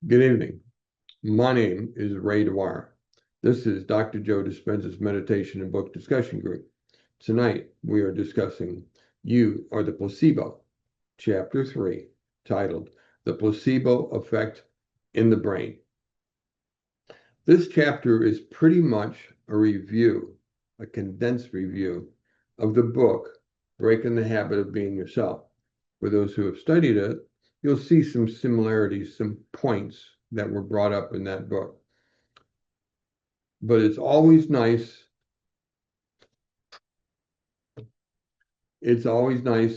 Good evening. My name is Ray Dwyer. This is Dr. Joe Dispenza's Meditation and Book Discussion Group. Tonight we are discussing You Are the Placebo, Chapter 3, titled The Placebo Effect in the Brain. This chapter is pretty much a review, a condensed review of the book, Breaking the Habit of Being Yourself. For those who have studied it, you'll see some similarities, some points that were brought up in that book. But it's always nice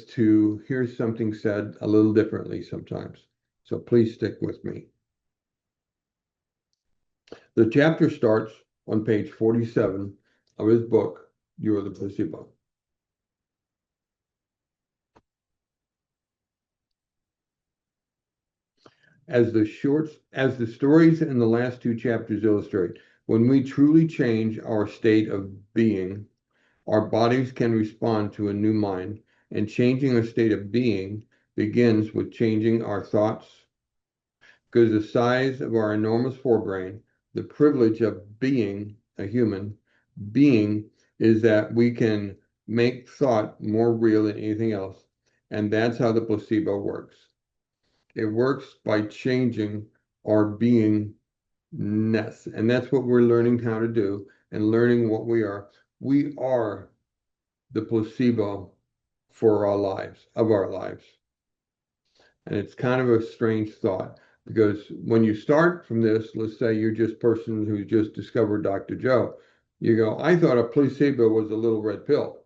to hear something said a little differently sometimes. So please stick with me. The chapter starts on page 47 of his book, You Are the Placebo. As the stories in the last two chapters illustrate, when we truly change our state of being, our bodies can respond to a new mind, and changing a state of being begins with changing our thoughts, because the size of our enormous forebrain, the privilege of being a human being, is that we can make thought more real than anything else. And that's how the placebo works. It works by changing our beingness. And that's what we're learning how to do and learning what we are. We are the placebo for our lives, of our lives. And it's kind of a strange thought because when you start from this, let's say you're just a person who just discovered Dr. Joe, you go, I thought a placebo was a little red pill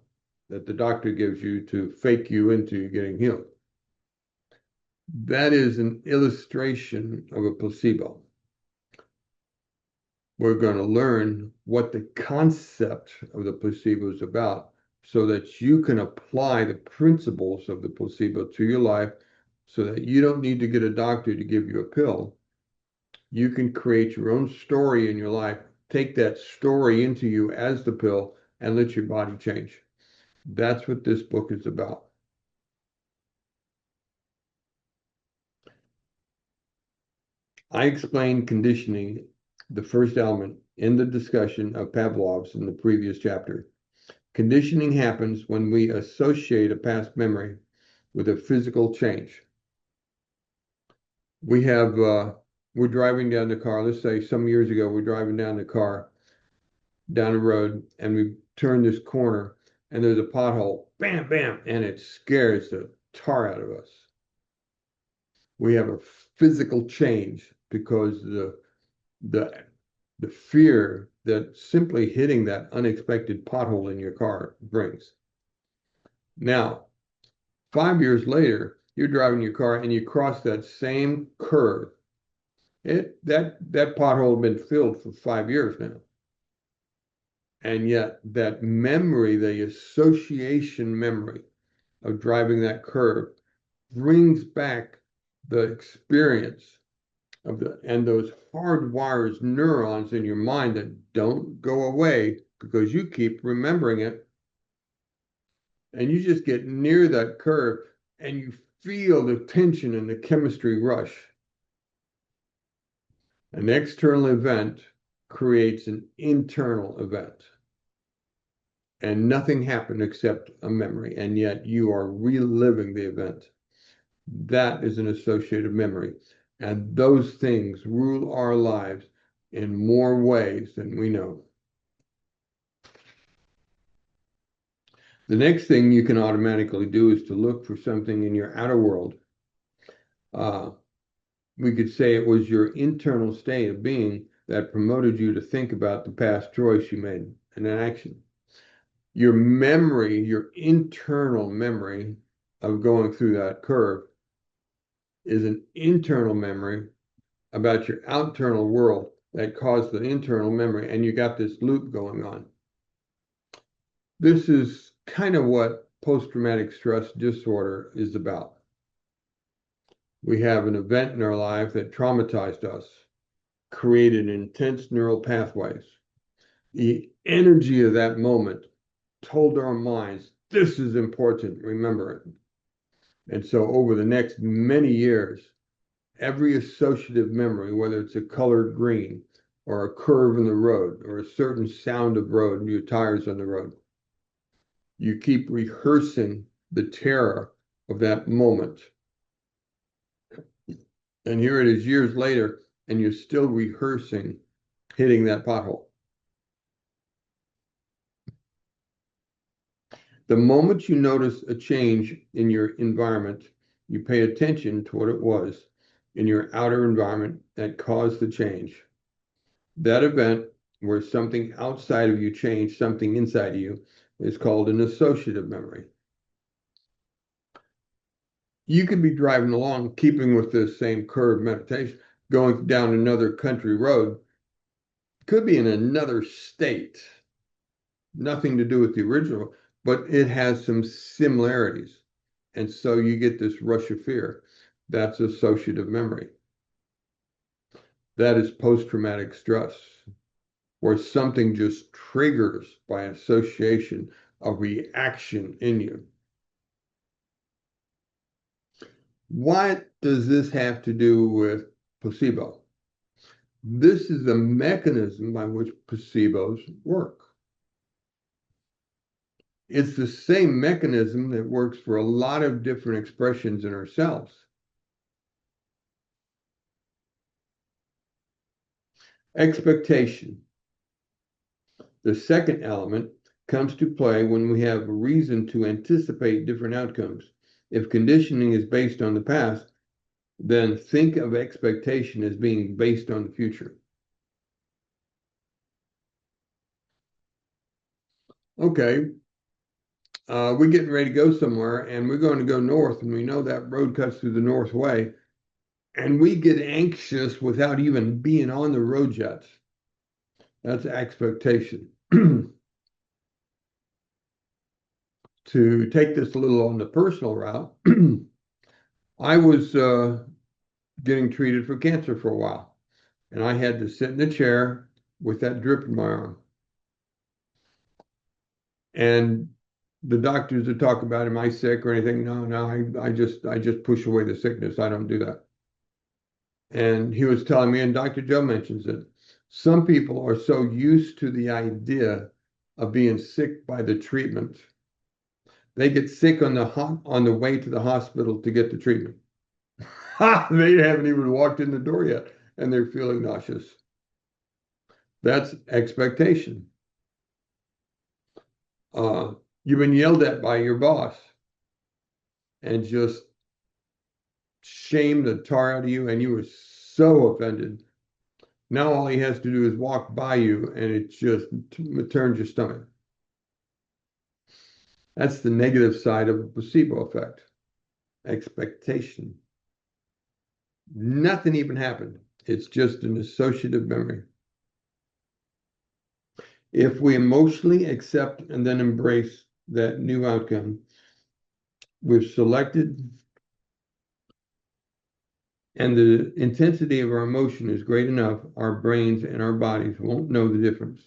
that the doctor gives you to fake you into getting healed. That is an illustration of a placebo. We're going to learn what the concept of the placebo is about so that you can apply the principles of the placebo to your life so that you don't need to get a doctor to give you a pill. You can create your own story in your life, take that story into you as the pill, and let your body change. That's what this book is about. I explained conditioning, the first element, in the discussion of Pavlov's in the previous chapter. Conditioning happens when we associate a past memory with a physical change. We're driving down the car. Let's say some years ago, we're driving down the car, down the road, and we turn this corner, and there's a pothole, bam, bam, and it scares the tar out of us. We have a physical change because the fear that simply hitting that unexpected pothole in your car brings. Now, 5 years later, you're driving your car and you cross that same curve. That pothole had been filled for 5 years now. And yet that memory, the association memory of driving that curve brings back the experience of those hardwires neurons in your mind that don't go away because you keep remembering it. And you just get near that curve and you feel the tension and the chemistry rush. An external event creates an internal event. And nothing happened except a memory, and yet you are reliving the event. That is an associative memory. And those things rule our lives in more ways than we know. The next thing you can automatically do is to look for something in your outer world. We could say it was your internal state of being that promoted you to think about the past choice you made and an action. Your memory, your internal memory of going through that curve is an internal memory about your external world that caused the internal memory, and you got this loop going on. This is kind of what post-traumatic stress disorder is about. We have an event in our life that traumatized us, created intense neural pathways. The energy of that moment told our minds, this is important, remember it. And so over the next many years, every associative memory, whether it's a color green or a curve in the road or a certain sound of road and your tires on the road. You keep rehearsing the terror of that moment. And here it is years later, and you're still rehearsing hitting that pothole. The moment you notice a change in your environment, you pay attention to what it was in your outer environment that caused the change. That event where something outside of you changed something inside of you is called an associative memory. You could be driving along, keeping with this same curve meditation, going down another country road, could be in another state, nothing to do with the original, but it has some similarities. And so you get this rush of fear. That's associative memory. That is post-traumatic stress, where something just triggers by association a reaction in you. What does this have to do with placebo? This is the mechanism by which placebos work. It's the same mechanism that works for a lot of different expressions in ourselves. Expectation. The second element comes to play when we have a reason to anticipate different outcomes. If conditioning is based on the past, then think of expectation as being based on the future. Okay, we're getting ready to go somewhere, and we're going to go north, and we know that road cuts through the north way, and we get anxious without even being on the road yet. That's expectation. To take this a little on the personal route, I was getting treated for cancer for a while, and I had to sit in a chair with that drip in my arm. And the doctors would talk about, am I sick or anything? No, I just push away the sickness. I don't do that. And he was telling me, and Dr. Joe mentions it, some people are so used to the idea of being sick by the treatment, they get sick on the way to the hospital to get the treatment. They haven't even walked in the door yet, and they're feeling nauseous. That's expectation. You've been yelled at by your boss and just shamed the tar out of you, and you were so offended. Now all he has to do is walk by you, and it just turns your stomach. That's the negative side of the placebo effect. Expectation. Nothing even happened. It's just an associative memory. If we emotionally accept and then embrace that new outcome, we've selected, and the intensity of our emotion is great enough, our brains and our bodies won't know the difference.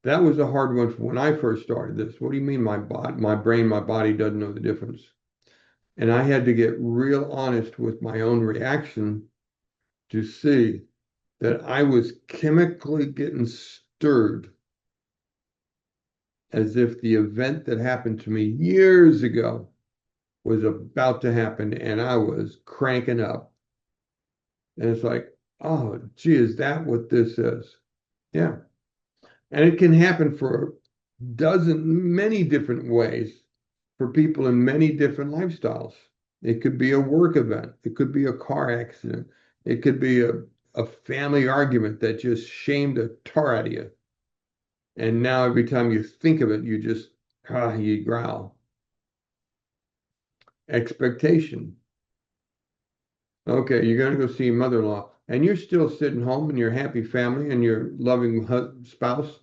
That was a hard one for when I first started this. What do you mean my brain, my body doesn't know the difference? And I had to get real honest with my own reaction to see that I was chemically getting stirred as if the event that happened to me years ago was about to happen, and I was cranking up. And it's like, oh, gee, is that what this is? Yeah. And it can happen for many different ways for people in many different lifestyles. It could be a work event. It could be a car accident. It could be a family argument that just shamed the tar out of you. And now every time you think of it, you just, you growl. Expectation. Okay, you're going to go see your mother-in-law, and you're still sitting home in your happy family and your loving spouse,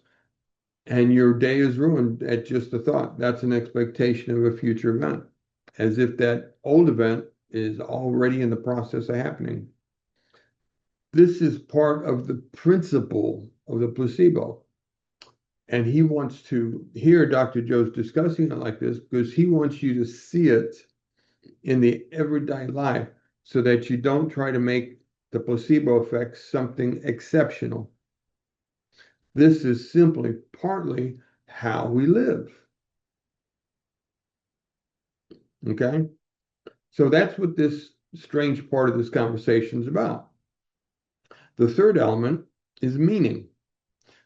and your day is ruined at just the thought. That's an expectation of a future event, as if that old event is already in the process of happening. This is part of the principle of the placebo. And he wants to hear Dr. Joe's discussing it like this because he wants you to see it in the everyday life so that you don't try to make the placebo effect something exceptional. This is simply partly how we live. Okay? So that's what this strange part of this conversation is about. The third element is meaning.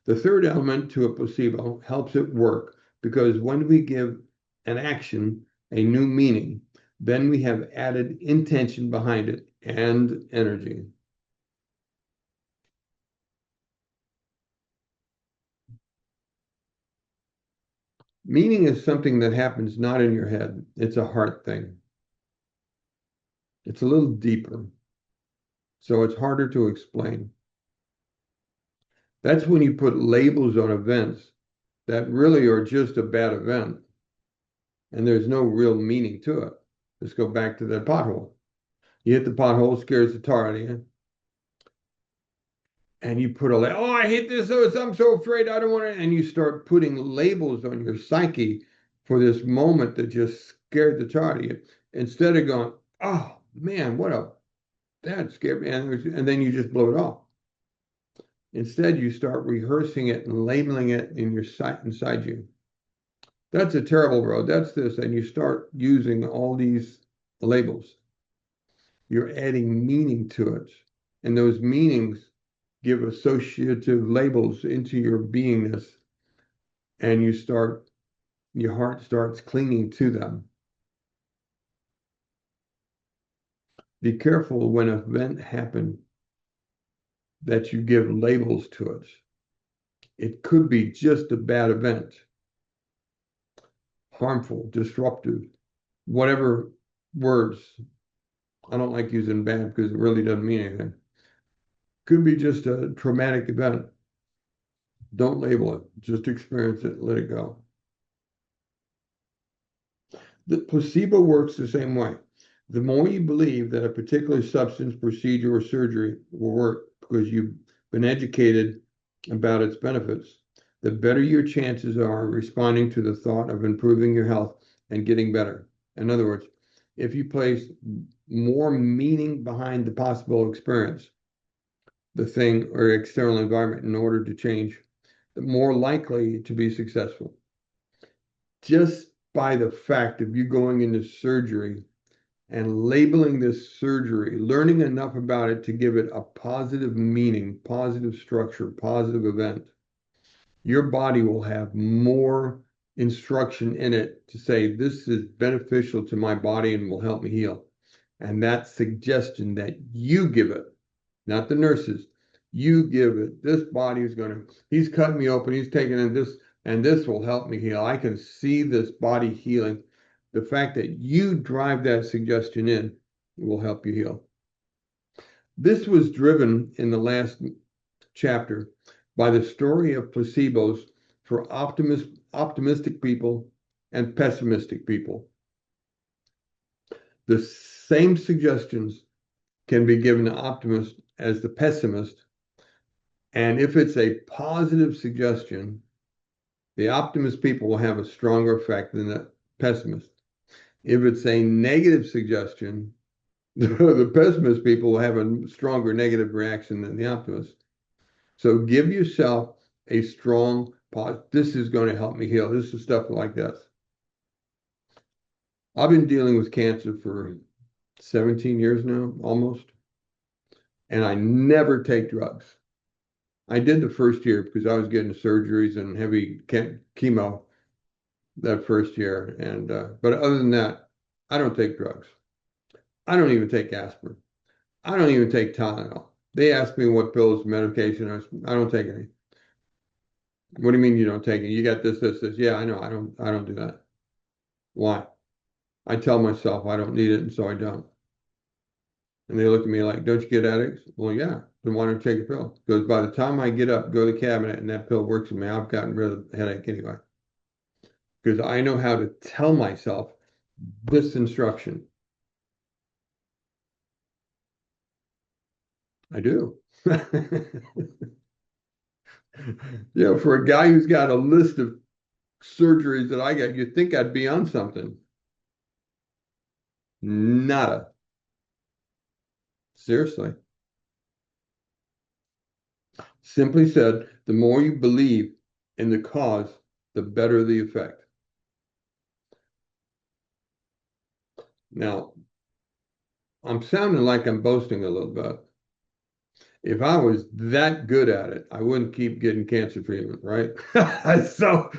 The third element to a placebo helps it work because when we give an action a new meaning, then we have added intention behind it and energy. Meaning is something that happens not in your head, it's a heart thing. It's a little deeper, so it's harder to explain. That's when you put labels on events that really are just a bad event and there's no real meaning to it. Let's go back to that pothole. You hit the pothole, scares the tar out of you, and you put a label. Oh, I hate this. Oh, I'm so afraid. I don't want to. And you start putting labels on your psyche for this moment that just scared the tar out of you. Instead of going, oh man, that scared me, and then you just blow it off. Instead, you start rehearsing it and labeling it in your sight inside you. That's a terrible road. That's this, and you start using all these labels. You're adding meaning to it, and those meanings give associative labels into your beingness, and your heart starts clinging to them. Be careful when an event happens that you give labels to it. It could be just a bad event, harmful, disruptive, whatever words. I don't like using bad because it really doesn't mean anything. Could be just a traumatic event. Don't label it. Just experience it. Let it go. The placebo works the same way. The more you believe that a particular substance, procedure, or surgery will work because you've been educated about its benefits, the better your chances are responding to the thought of improving your health and getting better. In other words, if you place more meaning behind the possible experience, the thing or external environment in order to change, the more likely to be successful. Just by the fact of you going into surgery and labeling this surgery, learning enough about it to give it a positive meaning, positive structure, positive event, your body will have more instruction in it to say, this is beneficial to my body and will help me heal. And that suggestion that you give it, not the nurses, you give it, this body is going to, he's cutting me open, he's taking in this, and this will help me heal. I can see this body healing. The fact that you drive that suggestion in will help you heal. This was driven in the last chapter by the story of placebos for optimistic people and pessimistic people. The same suggestions can be given to optimists as the pessimist. And if it's a positive suggestion, the optimist people will have a stronger effect than the pessimist. If it's a negative suggestion, the pessimist people will have a stronger negative reaction than the optimist. So give yourself a strong pause. This is going to help me heal. This is stuff like this. I've been dealing with cancer for 17 years now, almost, and I never take drugs. I did the first year because I was getting surgeries and heavy chemo that first year. And but other than that, I don't take drugs. I don't even take aspirin. I don't even take Tylenol. They ask me what pills, medication. I don't take any. What do you mean you don't take it? You got this, this, this. Yeah, I know. I don't do that. Why? I tell myself I don't need it, and so I don't. And they look at me like, don't you get headaches? Well, yeah. Then why don't you take a pill? Because by the time I get up, go to the cabinet, and that pill works for me, I've gotten rid of the headache anyway. Because I know how to tell myself this instruction. I do. For a guy who's got a list of surgeries that I got, you'd think I'd be on something. Nada. Seriously. Simply said, the more you believe in the cause, the better the effect. Now, I'm sounding like I'm boasting a little bit. If I was that good at it, I wouldn't keep getting cancer treatment, right? So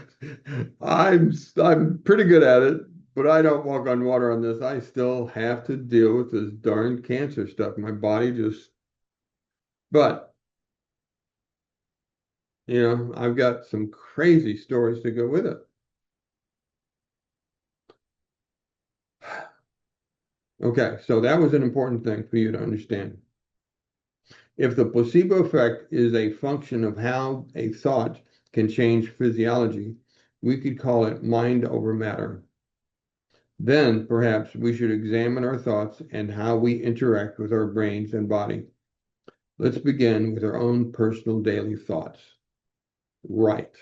I'm pretty good at it, but I don't walk on water on this. I still have to deal with this darn cancer stuff. My body just, but I've got some crazy stories to go with it. Okay, so that was an important thing for you to understand. If the placebo effect is a function of how a thought can change physiology, we could call it mind over matter. Then perhaps we should examine our thoughts and how we interact with our brains and body. Let's begin with our own personal daily thoughts. Right.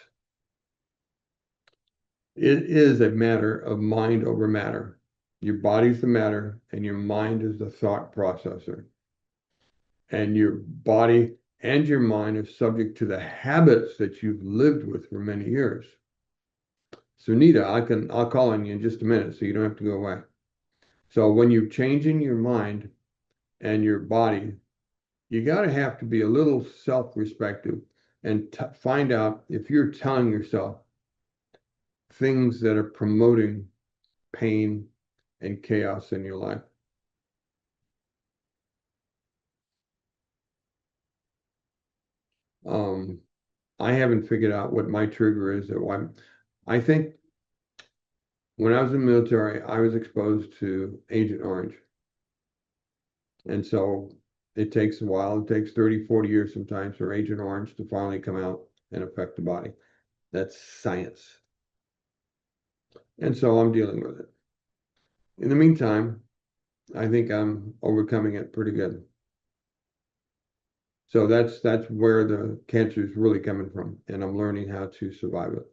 It is a matter of mind over matter. Your body's the matter, and your mind is the thought processor. And your body and your mind are subject to the habits that you've lived with for many years. So Nita, I'll call on you in just a minute so you don't have to go away. So when you're changing your mind and your body, you got to have to be a little self-respective and find out if you're telling yourself things that are promoting pain and chaos in your life. I haven't figured out what my trigger is. I think when I was in the military, I was exposed to Agent Orange. And so it takes a while. It takes 30, 40 years sometimes for Agent Orange to finally come out and affect the body. That's science. And so I'm dealing with it. In the meantime, I think I'm overcoming it pretty good. So that's where the cancer is really coming from, and I'm learning how to survive it.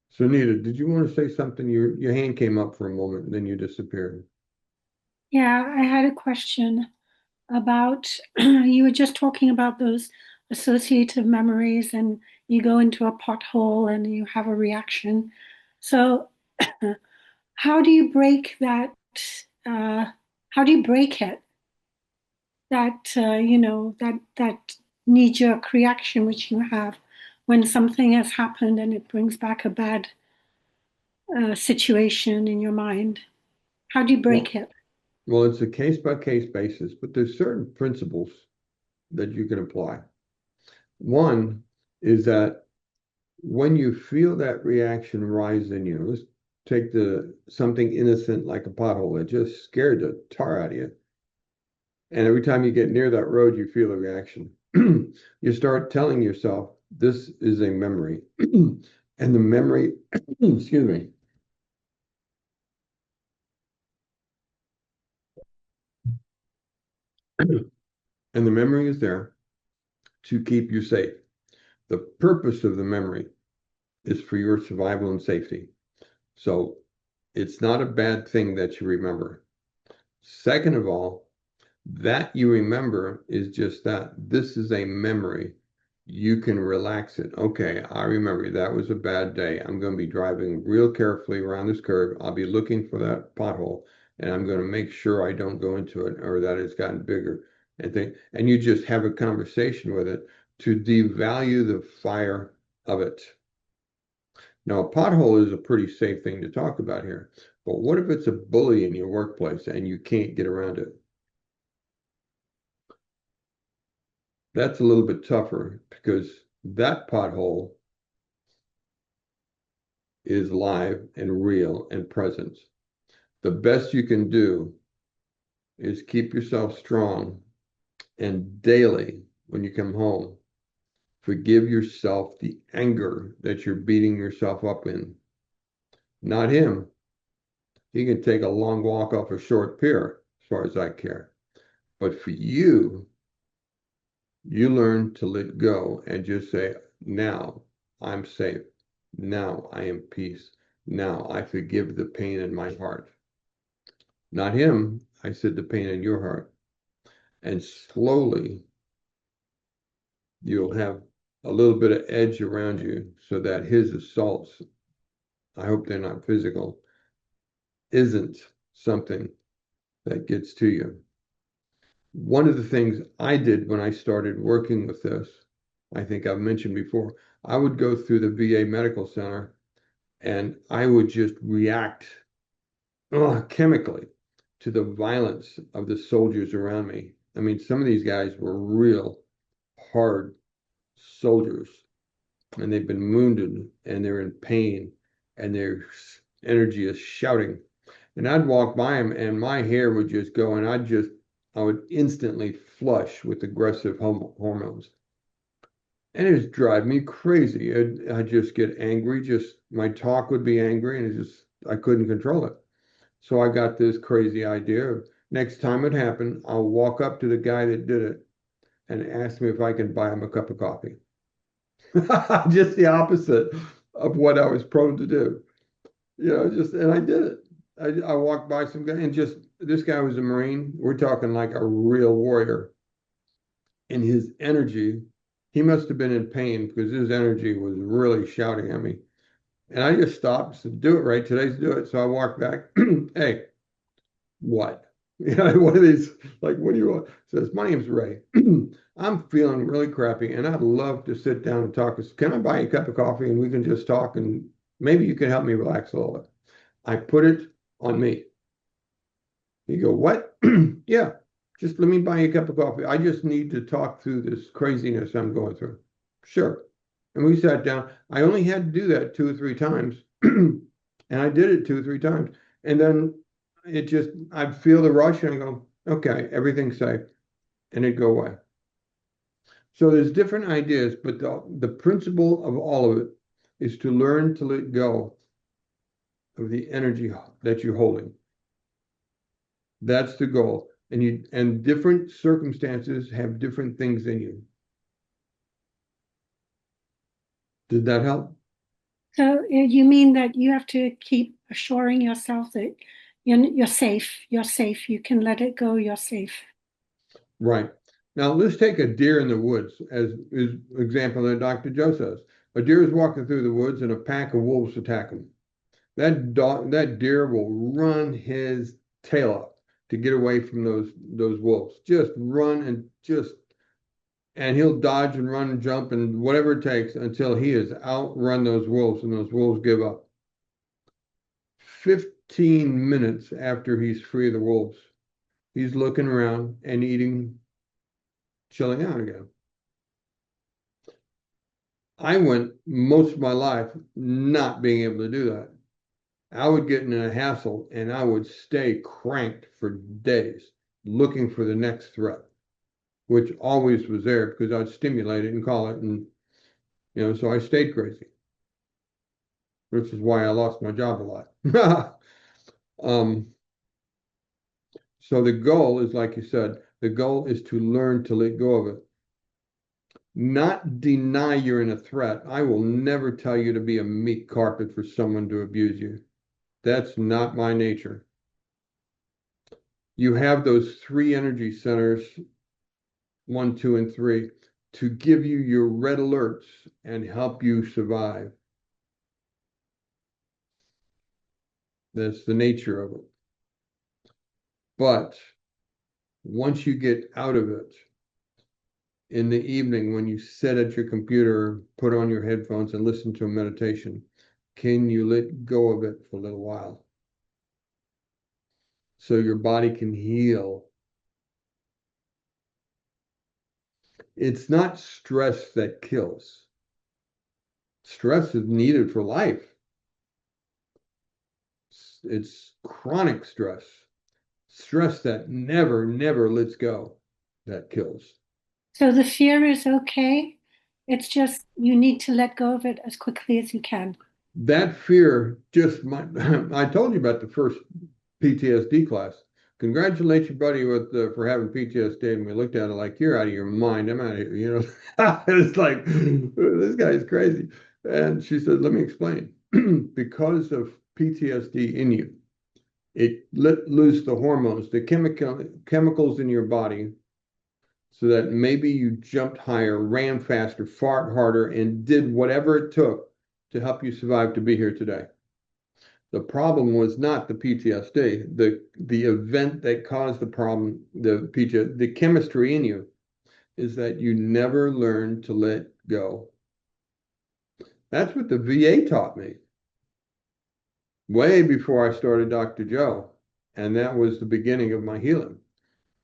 So Nita, did you want to say something? Your hand came up for a moment, and then you disappeared. Yeah, I had a question about you were just talking about those associative memories, and you go into a pothole and you have a reaction. So, how do you break that? Uh, how do you break it? That knee-jerk reaction which you have when something has happened and it brings back a bad situation in your mind. How do you break Well, it? well, it's a case by case basis, but there's certain principles that you can apply. One is that when you feel that reaction rise in you, let's take the something innocent like a pothole that just scared the tar out of you. And every time you get near that road, you feel a reaction. You start telling yourself, this is a memory. And the memory, excuse me, and the memory is there to keep you safe. The purpose of the memory is for your survival and safety. So it's not a bad thing that you remember. Second of all, that you remember is just that. This is a memory. You can relax it. Okay, I remember that was a bad day. I'm going to be driving real carefully around this curve. I'll be looking for that pothole and I'm going to make sure I don't go into it or that it's gotten bigger and you just have a conversation with it to devalue the fire of it. Now, a pothole is a pretty safe thing to talk about here, but what if it's a bully in your workplace and you can't get around it? That's a little bit tougher because that pothole is live and real and present. The best you can do is keep yourself strong and daily when you come home, forgive yourself the anger that you're beating yourself up in. Not him. He can take a long walk off a short pier, as far as I care. But for you, you learn to let go and just say, now I'm safe. Now I am peace. Now I forgive the pain in my heart. Not him. I said the pain in your heart. And slowly you'll have a little bit of edge around you so that his assaults, I hope they're not physical, isn't something that gets to you. One of the things I did when I started working with this, I think I've mentioned before, I would go through the VA medical center and I would just react chemically to the violence of the soldiers around me. I mean, some of these guys were real hard soldiers and they've been wounded and they're in pain and their energy is shouting. And I'd walk by them and my hair would just go and I would instantly flush with aggressive hormones. And it would drive me crazy. I'd just get angry, just my talk would be angry and I couldn't control it. So I got this crazy idea of next time it happened, I'll walk up to the guy that did it and ask me if I can buy him a cup of coffee. Just the opposite of what I was prone to do. And I did it. I walked by some guy and just this guy was a Marine. We're talking like a real warrior. And his energy, he must have been in pain because his energy was really shouting at me. And I just stopped and said, do it right. Today's do it. So I walked back. Hey, what? One of these, like, what do you want? Says, my name's Ray. I'm feeling really crappy and I'd love to sit down and talk. Can I buy you a cup of coffee and we can just talk and maybe you can help me relax a little bit? I put it on me. You go, what? Yeah, just let me buy you a cup of coffee. I just need to talk through this craziness I'm going through. Sure. And we sat down. I only had to do that 2 or 3 times. And I did it 2 or 3 times. And then I'd feel the rush and I go, okay, everything's safe. And it'd go away. So there's different ideas, but the principle of all of it is to learn to let go of the energy that you're holding. That's the goal. And different circumstances have different things in you. Did that help? So you mean that you have to keep assuring yourself that you're safe, you're safe, you can let it go, you're safe. Right. Now let's take a deer in the woods as is example that Dr. Joe says. A deer is walking through the woods and a pack of wolves attack him. That deer will run his tail up to get away from those wolves. Just run and he'll dodge and run and jump and whatever it takes until he has outrun those wolves and those wolves give up. 15 minutes after he's free of the wolves, he's looking around and eating, chilling out again. I went most of my life not being able to do that. I would get in a hassle and I would stay cranked for days looking for the next threat, which always was there because I'd stimulate it and call it. And, so I stayed crazy, which is why I lost my job a lot. So the goal is, like you said, the goal is to learn to let go of it. Not deny you're in a threat. I will never tell you to be a meat carpet for someone to abuse you. That's not my nature. You have those 3 energy centers, 1, 2, and 3, to give you your red alerts and help you survive. That's the nature of it. But once you get out of it, in the evening when you sit at your computer, put on your headphones and listen to a meditation, can you let go of it for a little while so your body can heal? It's not stress that kills. Stress is needed for life. It's chronic stress, stress that never lets go, that kills. So the fear is okay. It's just you need to let go of it as quickly as you can. That fear just might, I told you about the first PTSD class. Congratulate your buddy for having PTSD. And we looked at it like, you're out of your mind. I'm out of here. It's like, this guy's crazy. And she said, let me explain. Because of PTSD in you, It let loose the hormones, the chemicals in your body, so that maybe you jumped higher, ran faster, fought harder, and did whatever it took to help you survive to be here today. The problem was not the PTSD, the event that caused the problem, the PTSD, the chemistry in you is that you never learned to let go. That's what the VA taught me way before I started Dr. Joe. And that was the beginning of my healing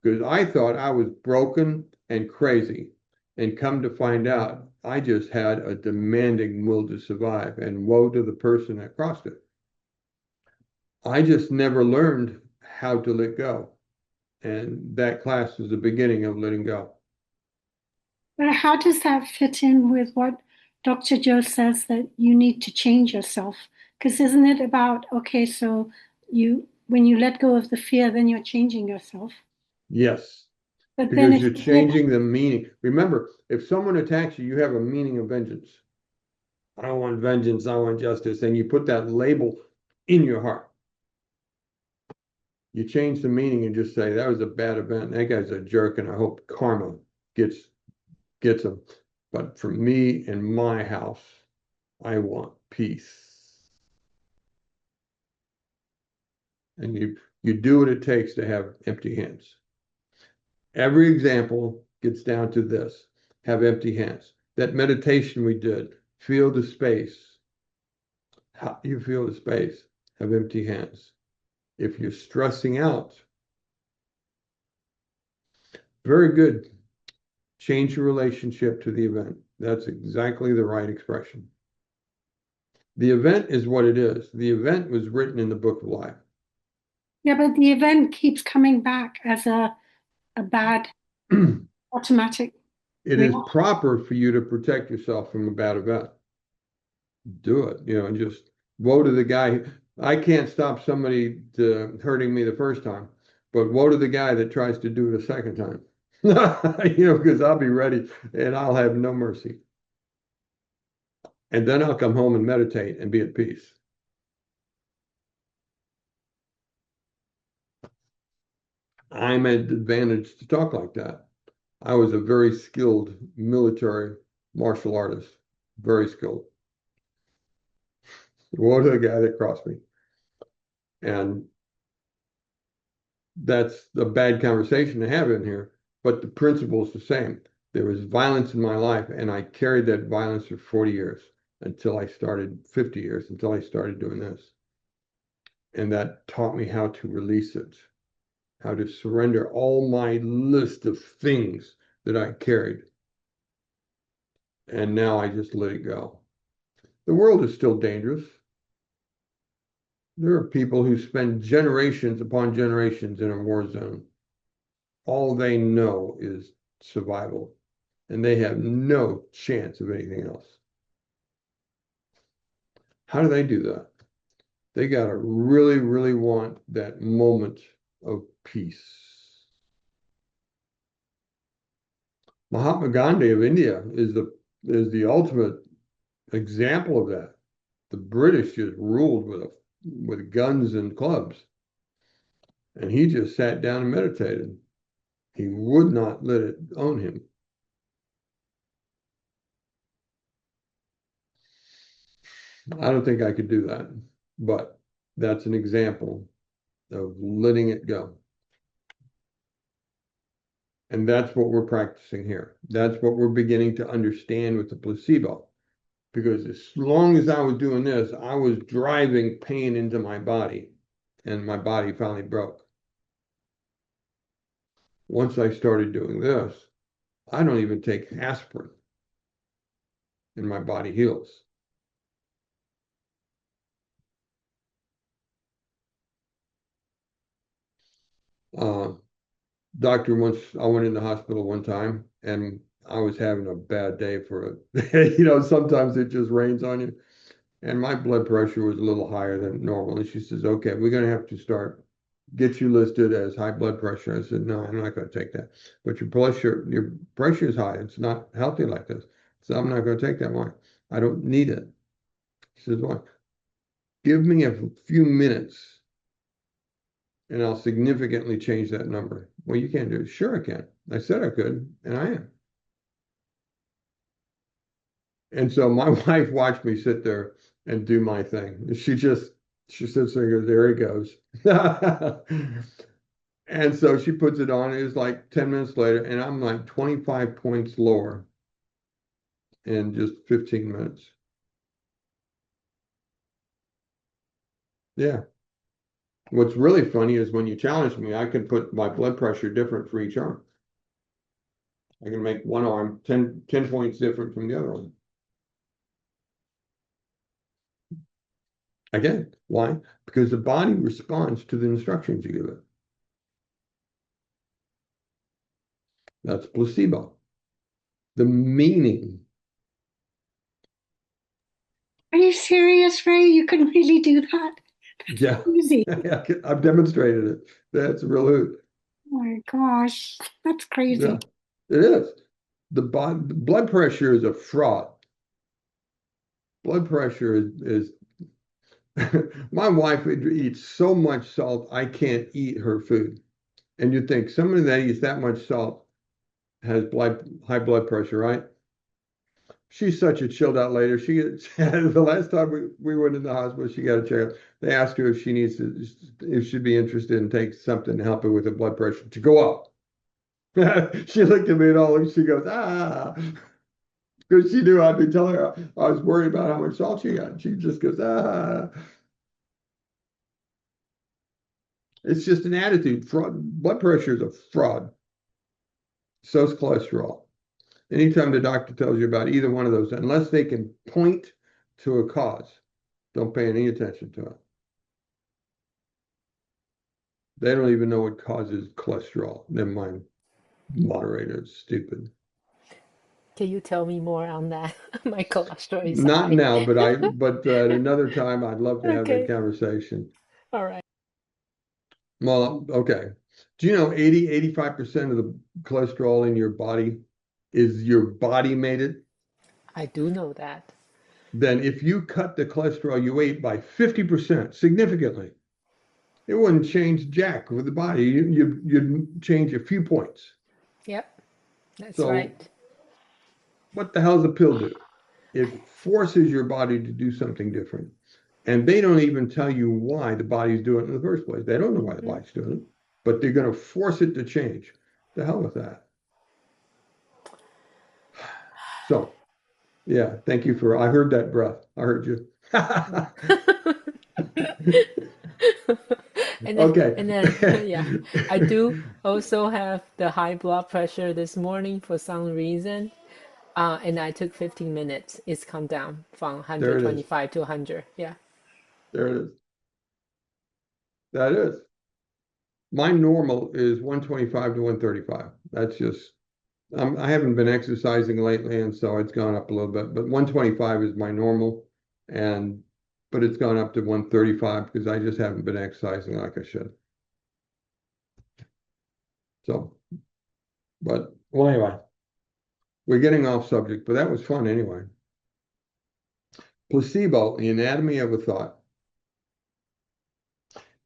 because I thought I was broken and crazy. And come to find out, I just had a demanding will to survive, and woe to the person that crossed it. I just never learned how to let go. And that class was the beginning of letting go. But how does that fit in with what Dr. Joe says that you need to change yourself? Because isn't it about, okay, so when you let go of the fear, then you're changing yourself. Yes, But then because if you're changing the meaning. Remember, if someone attacks you, you have a meaning of vengeance. I want vengeance, I want justice. And you put that label in your heart. You change the meaning and just say, that was a bad event. That guy's a jerk, and I hope karma gets him. But for me in my house, I want peace. And you do what it takes to have empty hands. Every example gets down to this: have empty hands. That meditation we did, feel the space. How you feel the space, have empty hands. If you're stressing out, very good. Change your relationship to the event. That's exactly the right expression. The event is what it is. The event was written in the book of life. yeah, but the event keeps coming back as a bad automatic It is reaction. proper for you to protect yourself from a bad event. Do it, and just woe to the guy. I can't stop somebody hurting me the first time, but woe to the guy that tries to do it a second time. Because I'll be ready and I'll have no mercy. And then I'll come home and meditate and be at peace. I'm at advantage to talk like that. I was a very skilled military martial artist, very skilled. Woe to the guy that crossed me. And that's a bad conversation to have in here, but the principle is the same. There was violence in my life, and I carried that violence for 40 years until I started, 50 years, until I started doing this. And that taught me how to release it, how to surrender all my list of things that I carried. And now I just let it go. The world is still dangerous. There are people who spend generations upon generations in a war zone. All they know is survival, and they have no chance of anything else. How do they do that? They got to really, really want that moment of peace. Mahatma Gandhi of India is the ultimate example of that. The British just ruled with guns and clubs, and he just sat down and meditated. He would not let it own him. I don't think I could do that, but that's an example of letting it go. And that's what we're practicing here. That's what we're beginning to understand with the placebo. Because as long as I was doing this, I was driving pain into my body, and my body finally broke. Once I started doing this, I don't even take aspirin, and my body heals. Uh, Doctor, once I went in the hospital one time, and I was having a bad day for it. Sometimes it just rains on you. And my blood pressure was a little higher than normal. And she says, okay, we're going to have to get you listed as high blood pressure. I said, no, I'm not going to take that. But your pressure is high. It's not healthy like this. So I'm not going to take that one. I don't need it. She says, well, give me a few minutes and I'll significantly change that number. Well, you can't do it. Sure, I can. I said I could, and I am. And so my wife watched me sit there and do my thing. She sits there and goes, there he goes. And so she puts it on. It was like 10 minutes later, and I'm like 25 points lower in just 15 minutes. Yeah. What's really funny is when you challenge me, I can put my blood pressure different for each arm. I can make one arm 10 points different from the other one. Again, why? Because the body responds to the instructions you give it. That's placebo. The meaning. Are you serious, Ray? You can really do that? Yeah, Easy. I've demonstrated it. That's real hoot. Oh my gosh, that's Yeah, crazy. it is. The blood pressure is a fraud. Blood pressure is my wife eats so much salt, I can't eat her food. And you think somebody that eats that much salt has high blood pressure, right? She's such a chilled out lady. The last time we went in the hospital, she got a checkup. They asked her if she'd be interested in taking something to help her with her blood pressure to go up. She looked at me and all, and she goes, ah, because she knew I'd be telling her I was worried about how much salt she got. She just goes, ah. It's just an attitude. Fraud. Blood pressure is a fraud. So is cholesterol. Anytime the doctor tells you about either one of those, unless they can point to a cause, don't pay any attention to it. They don't even know what causes cholesterol. Never mind, moderator. It's stupid. Can you tell me more on that? My cholesterol is Not high. now, but at another time, I'd love to have that Okay. conversation. All right. Well, okay. Do you know 85% of the cholesterol in your body is your body made it? I do know that. Then if you cut the cholesterol you ate by 50% significantly, it wouldn't change jack with the body. You'd change a few points. Yep, that's So right. what the hell does a pill do? It forces your body to do something different. And they don't even tell you why the body's doing it in the first place. They don't know why the Hmm. body's doing it, but they're going to force it to change. The hell with that. So, yeah, thank you I heard that breath. I heard you. And then, Okay. and then, yeah, I do also have the high blood pressure this morning for some reason. And I took 15 minutes. It's come down from There it is. 125 to 100. Yeah. There it is. That is. My normal is 125 to 135. That's just, I haven't been exercising lately, and so it's gone up a little bit. But 125 is my normal, and but it's gone up to 135 because I just haven't been exercising like I should. So, but well, anyway, we're getting off subject, but that was fun anyway. Placebo, the anatomy of a thought.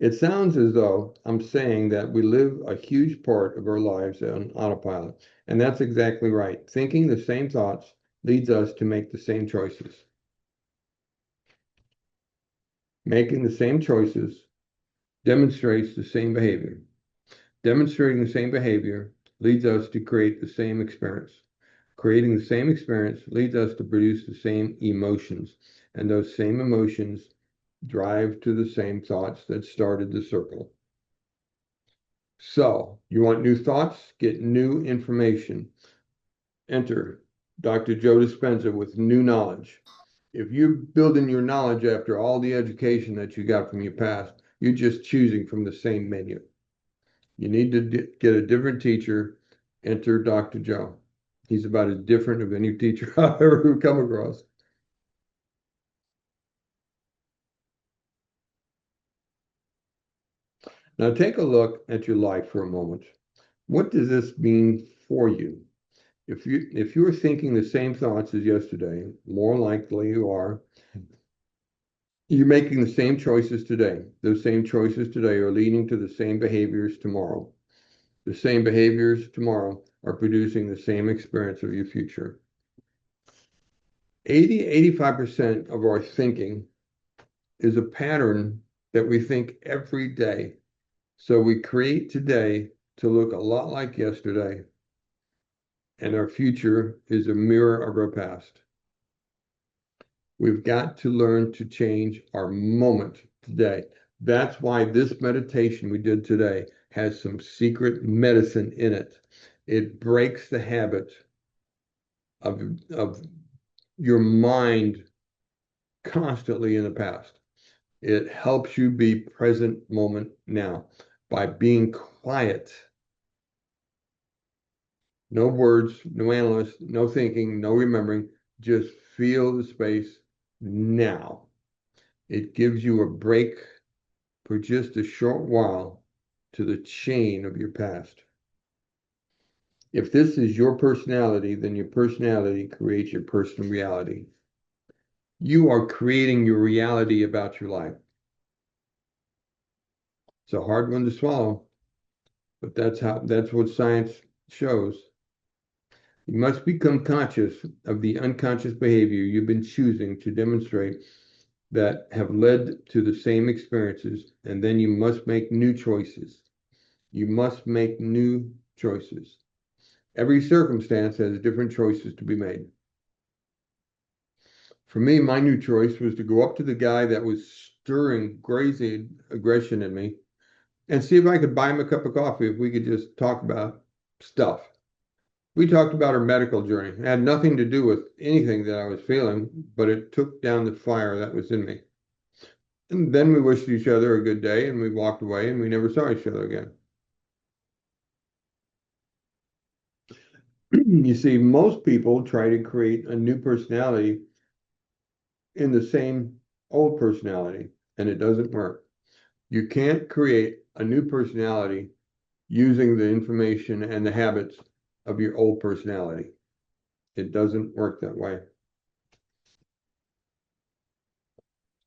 It sounds as though I'm saying that we live a huge part of our lives on autopilot. And that's exactly right. Thinking the same thoughts leads us to make the same choices. Making the same choices demonstrates the same behavior. Demonstrating the same behavior leads us to create the same experience. Creating the same experience leads us to produce the same emotions. And those same emotions drive to the same thoughts that started the circle. So, you want new thoughts? Get new information. Enter Dr. Joe Dispenza with new knowledge. If you're building your knowledge after all the education that you got from your past, you're just choosing from the same menu. You need to get a different teacher. Enter Dr. Joe. He's about as different of any teacher I've ever come across. Now take a look at your life for a moment. What does this mean for you? If you're thinking the same thoughts as yesterday, more likely you are You're making the same choices today. Those same choices today are leading to the same behaviors tomorrow. The same behaviors tomorrow are producing the same experience of your future. 85% of our thinking is a pattern that we think every day. So we create today to look a lot like yesterday, and our future is a mirror of our past. We've got to learn to change our moment today. That's why this meditation we did today has some secret medicine in it. It breaks the habit of your mind constantly in the past. It helps you be present moment now by being quiet. No words, no analysis, no thinking, no remembering. Just feel the space now. It gives you a break for just a short while to the chain of your past. If this is your personality, then your personality creates your personal reality. You are creating your reality about your life. It's a hard one to swallow, but that's what science shows. You must become conscious of the unconscious behavior you've been choosing to demonstrate that have led to the same experiences, and then you must make new choices. You must make new choices. Every circumstance has different choices to be made. For me, my new choice was to go up to the guy that was stirring crazy aggression in me and see if I could buy him a cup of coffee, if we could just talk about stuff. We talked about our medical journey. It had nothing to do with anything that I was feeling, but it took down the fire that was in me. And then we wished each other a good day and we walked away and we never saw each other again. You see, most people try to create a new personality in the same old personality, and it doesn't work. You can't create a new personality using the information and the habits of your old personality. It doesn't work that way.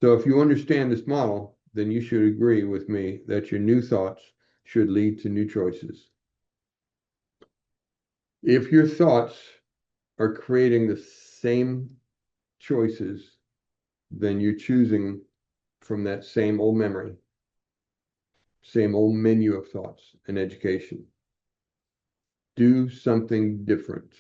So if you understand this model, then you should agree with me that your new thoughts should lead to new choices. If your thoughts are creating the same choices, then you're choosing from that same old memory, same old menu of thoughts and education. Do something different.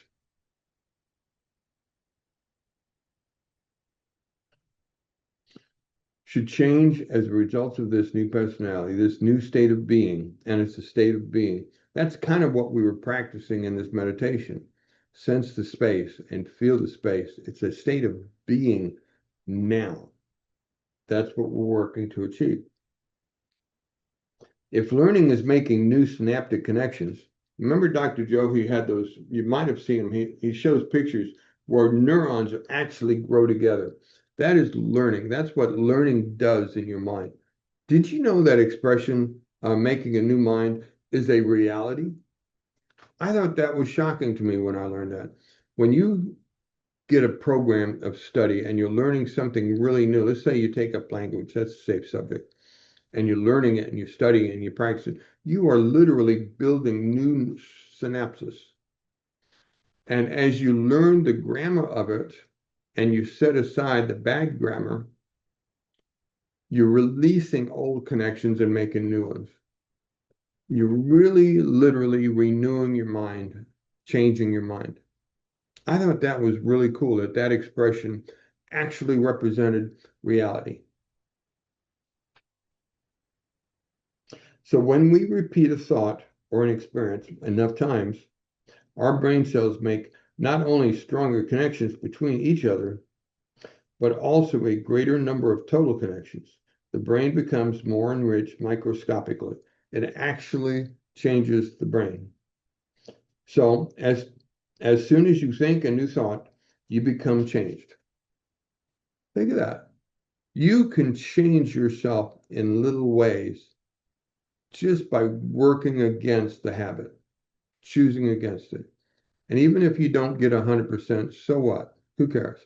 Should change as a result of this new personality, this new state of being, and it's a state of being. That's kind of what we were practicing in this meditation. Sense the space and feel the space. It's a state of being now. That's what we're working to achieve. If learning is making new synaptic connections, remember Dr. Joe, he had those, you might have seen him, he shows pictures where neurons actually grow together. That is learning. That's what learning does in your mind. Did you know that expression, making a new mind, is a reality? I thought that was shocking to me when I learned that. When you get a program of study and you're learning something really new, let's say you take up language, that's a safe subject, and you're learning it and you're studying and you practice it, you are literally building new synapses. And as you learn the grammar of it and you set aside the bad grammar, you're releasing old connections and making new ones. You're really literally renewing your mind, changing your mind. I thought that was really cool that that expression actually represented reality. So when we repeat a thought or an experience enough times, our brain cells make not only stronger connections between each other, but also a greater number of total connections. The brain becomes more enriched microscopically. It actually changes the brain. So as soon as you think a new thought, you become changed. Think of that. You can change yourself in little ways just by working against the habit, choosing against it. And even if you don't get 100%, so what? Who cares?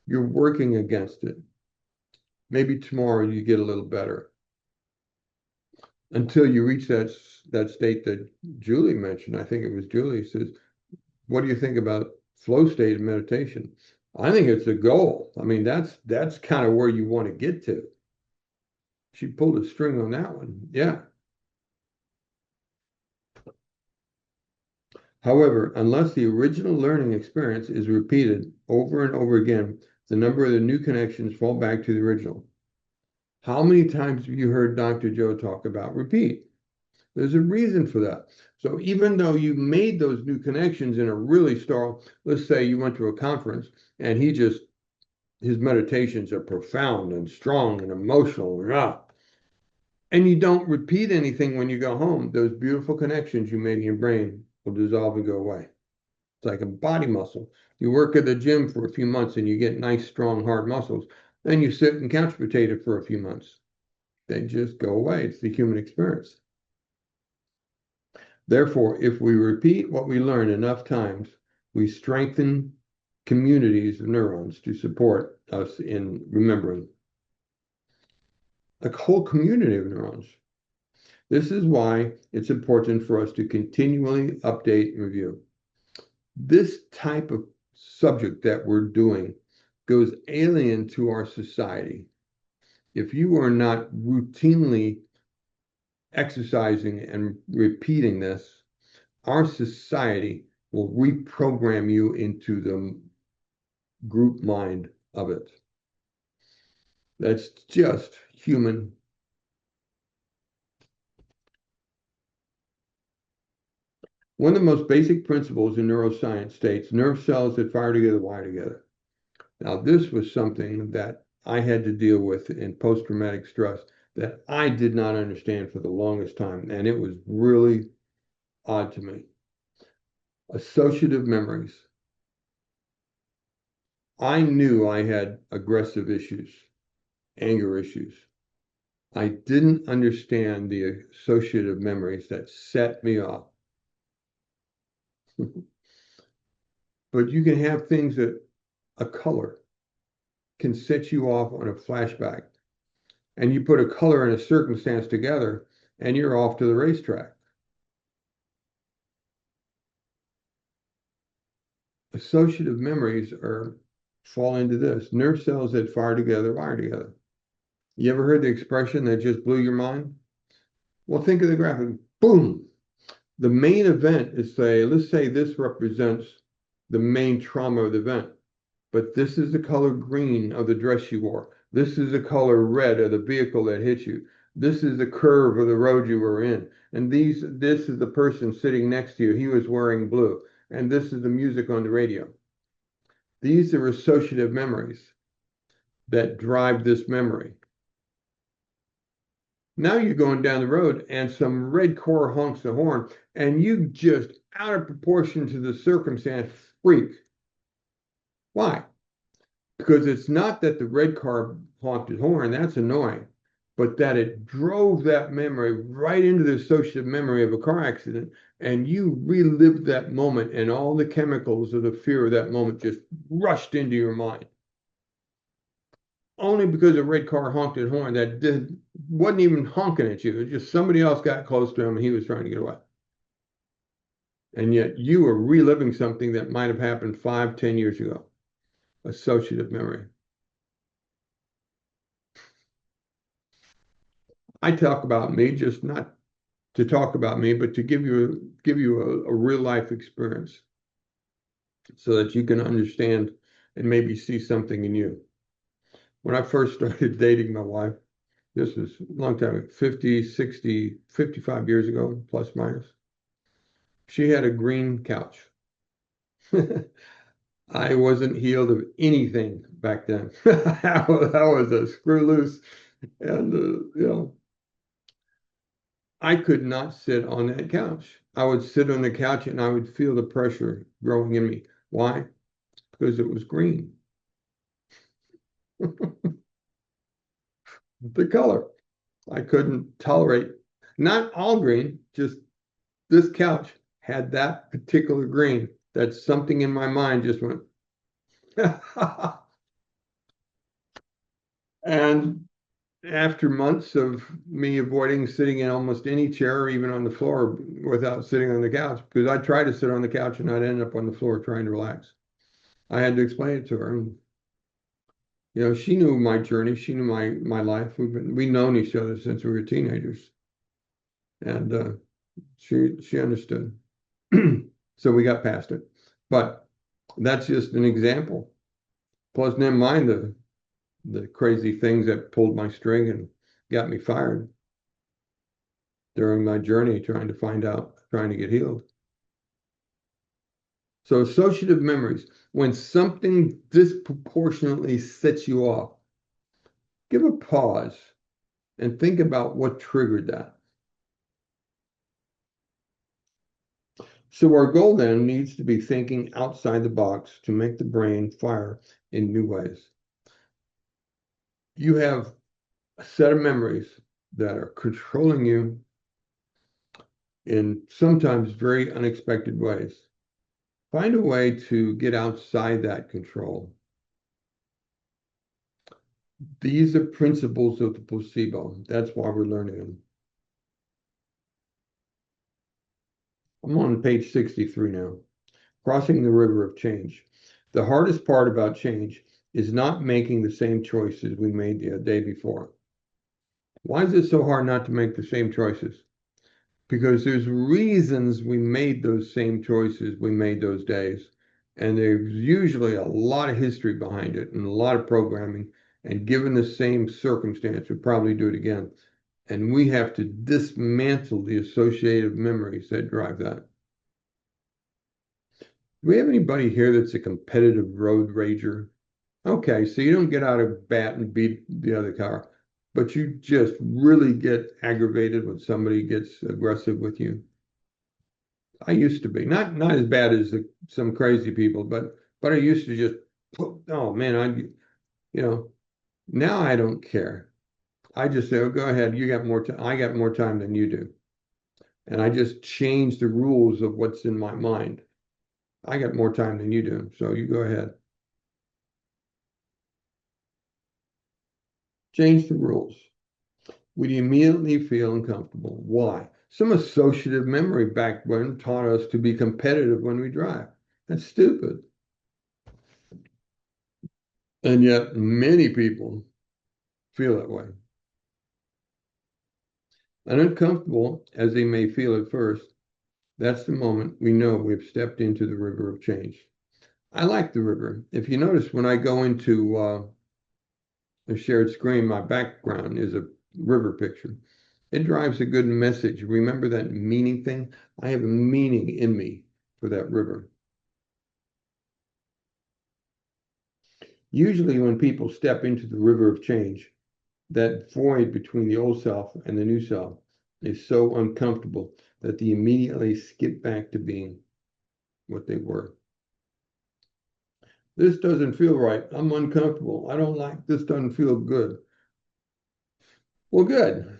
You're working against it. Maybe tomorrow you get a little better until you reach that state that Julie mentioned. I think it was Julie says, what do you think about flow state of meditation? I think it's a goal. I mean, that's kind of where you want to get to. She pulled a string on that one. Yeah. However, unless the original learning experience is repeated over and over again, the number of the new connections fall back to the original. How many times have you heard Dr. Joe talk about repeat? There's a reason for that. So even though you made those new connections in a really let's say you went to a conference and his meditations are profound and strong and emotional, and you don't repeat anything when you go home, those beautiful connections you made in your brain will dissolve and go away. It's like a body muscle. You work at the gym for a few months and you get nice, strong, hard muscles. Then you sit and couch potato for a few months. They just go away. It's the human experience. Therefore, if we repeat what we learn enough times, we strengthen communities of neurons to support us in remembering. A whole community of neurons. This is why it's important for us to continually update and review. This type of subject that we're doing goes alien to our society. If you are not routinely exercising and repeating this, our society will reprogram you into the group mind of it. That's just human. One of the most basic principles in neuroscience states nerve cells that fire together wire together. Now, this was something that I had to deal with in post-traumatic stress that I did not understand for the longest time, and it was really odd to me. Associative memories. I knew I had aggressive issues, anger issues. I didn't understand the associative memories that set me off. But you can have things that a color can set you off on a flashback. And you put a color and a circumstance together, and you're off to the racetrack. Associative memories fall into this. Nerve cells that fire together wire together. You ever heard the expression that just blew your mind? Well, think of the graphic. Boom. The main event is let's say this represents the main trauma of the event, but this is the color green of the dress you wore. This is the color red of the vehicle that hit you. This is the curve of the road you were in. And this is the person sitting next to you. He was wearing blue. And this is the music on the radio. These are associative memories that drive this memory. Now you're going down the road and some red car honks the horn and you just, out of proportion to the circumstance, freak. Why? Because it's not that the red car honked his horn, that's annoying, but that it drove that memory right into the associative memory of a car accident, and you relived that moment, and all the chemicals of the fear of that moment just rushed into your mind. Only because a red car honked his horn wasn't even honking at you. It was just somebody else got close to him and he was trying to get away. And yet you were reliving something that might have happened 5, 10 years ago. Associative memory. I talk about me, just not to talk about me, but to give you a real life experience so that you can understand and maybe see something in you. When I first started dating my wife, this was a long time, 50, 60, 55 years ago, plus minus. She had a green couch. I wasn't healed of anything back then. I was a screw loose. And, I could not sit on that couch. I would sit on the couch and I would feel the pressure growing in me. Why? Because it was green. The color. I couldn't tolerate, not all green, just this couch had that particular green. That something in my mind just went. And after months of me avoiding sitting in almost any chair or even on the floor without sitting on the couch, because I tried to sit on the couch and I'd end up on the floor trying to relax. I had to explain it to her. And, she knew my journey. She knew my life. We've known each other since we were teenagers. And she understood. So we got past it. But that's just an example. Plus, never mind the crazy things that pulled my string and got me fired during my journey trying to get healed. So associative memories, when something disproportionately sets you off, give a pause and think about what triggered that. So our goal then needs to be thinking outside the box to make the brain fire in new ways. You have a set of memories that are controlling you in sometimes very unexpected ways. Find a way to get outside that control. These are principles of the placebo. That's why we're learning them. I'm on page 63 now. Crossing the river of change. The hardest part about change is not making the same choices we made the day before. Why is it so hard not to make the same choices? Because there's reasons we made those same choices we made those days. And there's usually a lot of history behind it and a lot of programming. And given the same circumstance, we'd probably do it again. And we have to dismantle the associative memories that drive that. Do we have anybody here that's a competitive road rager? Okay, so you don't get out of bat and beat the other car, but you just really get aggravated when somebody gets aggressive with you. I used to be not as bad as some crazy people, but I used to just, oh man, now I don't care. I just say, oh, go ahead, you got more time. I got more time than you do, and I just change the rules of what's in my mind. I got more time than you do, so you go ahead. Change the rules. We immediately feel uncomfortable. Why? Some associative memory back when taught us to be competitive when we drive. That's stupid. And yet many people feel that way. And uncomfortable as they may feel at first, that's the moment we know we've stepped into the river of change. I like the river. If you notice, when I go into a shared screen, my background is a river picture. It drives a good message. Remember that meaning thing? I have a meaning in me for that river. Usually when people step into the river of change, that void between the old self and the new self is so uncomfortable that they immediately skip back to being what they were. This doesn't feel right. I'm uncomfortable. I don't like this, doesn't feel good. Well, good.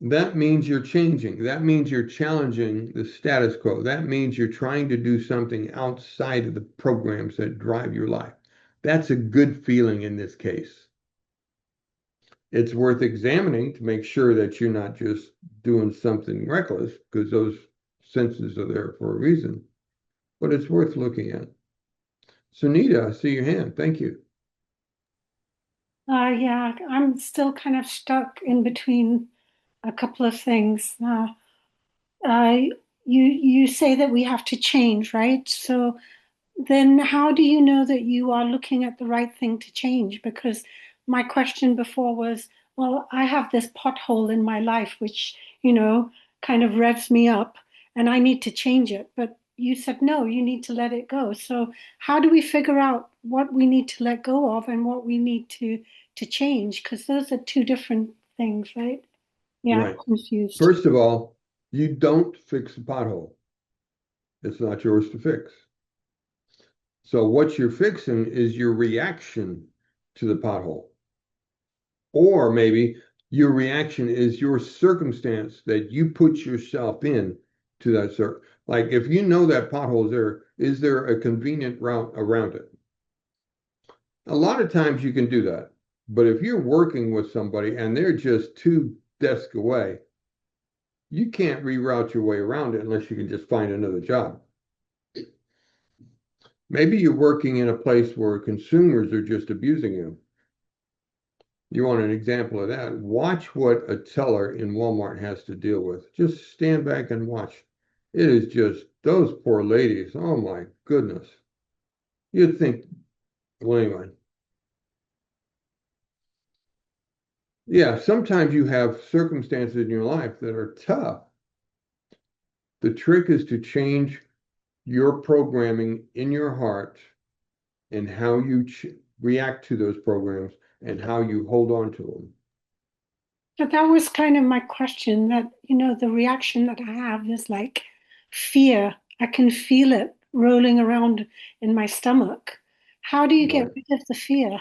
That means you're changing. That means you're challenging the status quo. That means you're trying to do something outside of the programs that drive your life. That's a good feeling in this case. It's worth examining to make sure that you're not just doing something reckless, because those senses are there for a reason. But it's worth looking at. Sunita, I see your hand. Thank you. Yeah, I'm still kind of stuck in between a couple of things. Uh, you say that we have to change, right? So then how do you know that you are looking at the right thing to change? Because my question before was, well, I have this pothole in my life which, kind of revs me up and I need to change it. But you said, no, you need to let it go. So how do we figure out what we need to let go of and what we need to change? Because those are two different things, right? Yeah, I'm Right. confused. First of all, you don't fix a pothole. It's not yours to fix. So what you're fixing is your reaction to the pothole. Or maybe your reaction is your circumstance that you put yourself in to that. Like if you know that pothole is there a convenient route around it? A lot of times you can do that. But if you're working with somebody and they're just two desks away, you can't reroute your way around it unless you can just find another job. Maybe you're working in a place where consumers are just abusing you. You want an example of that? Watch what a teller in Walmart has to deal with. Just stand back and watch. It is just those poor ladies. Oh my goodness. You'd think, well, anyway. Yeah, sometimes you have circumstances in your life that are tough. The trick is to change your programming in your heart and how you react to those programs and how you hold on to them. But that was kind of my question that, the reaction that I have is like fear. I can feel it rolling around in my stomach. How do you get Right. rid of the fear?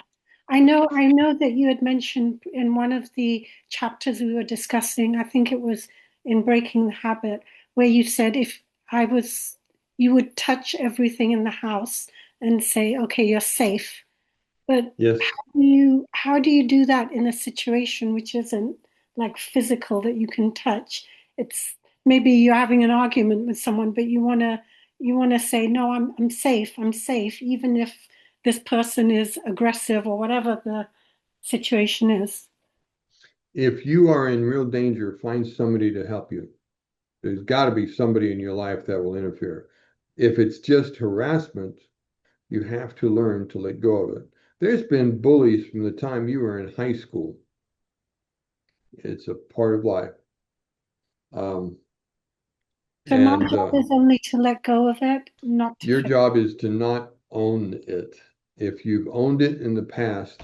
I know that you had mentioned in one of the chapters we were discussing, I think it was in Breaking the Habit, where you said if I was, you would touch everything in the house and say, okay, you're safe. But Yes. how do you do that in a situation which isn't like physical that you can touch? It's maybe you're having an argument with someone, but you wanna say, no, I'm safe, I'm safe, even if this person is aggressive or whatever the situation is. If you are in real danger, find somebody to help you. There's got to be somebody in your life that will interfere. If it's just harassment, you have to learn to let go of it. There's been bullies from the time you were in high school. It's a part of life. Um, So my and job is only to let go of it, not to your fix. job is to not own it. If you've owned it in the past,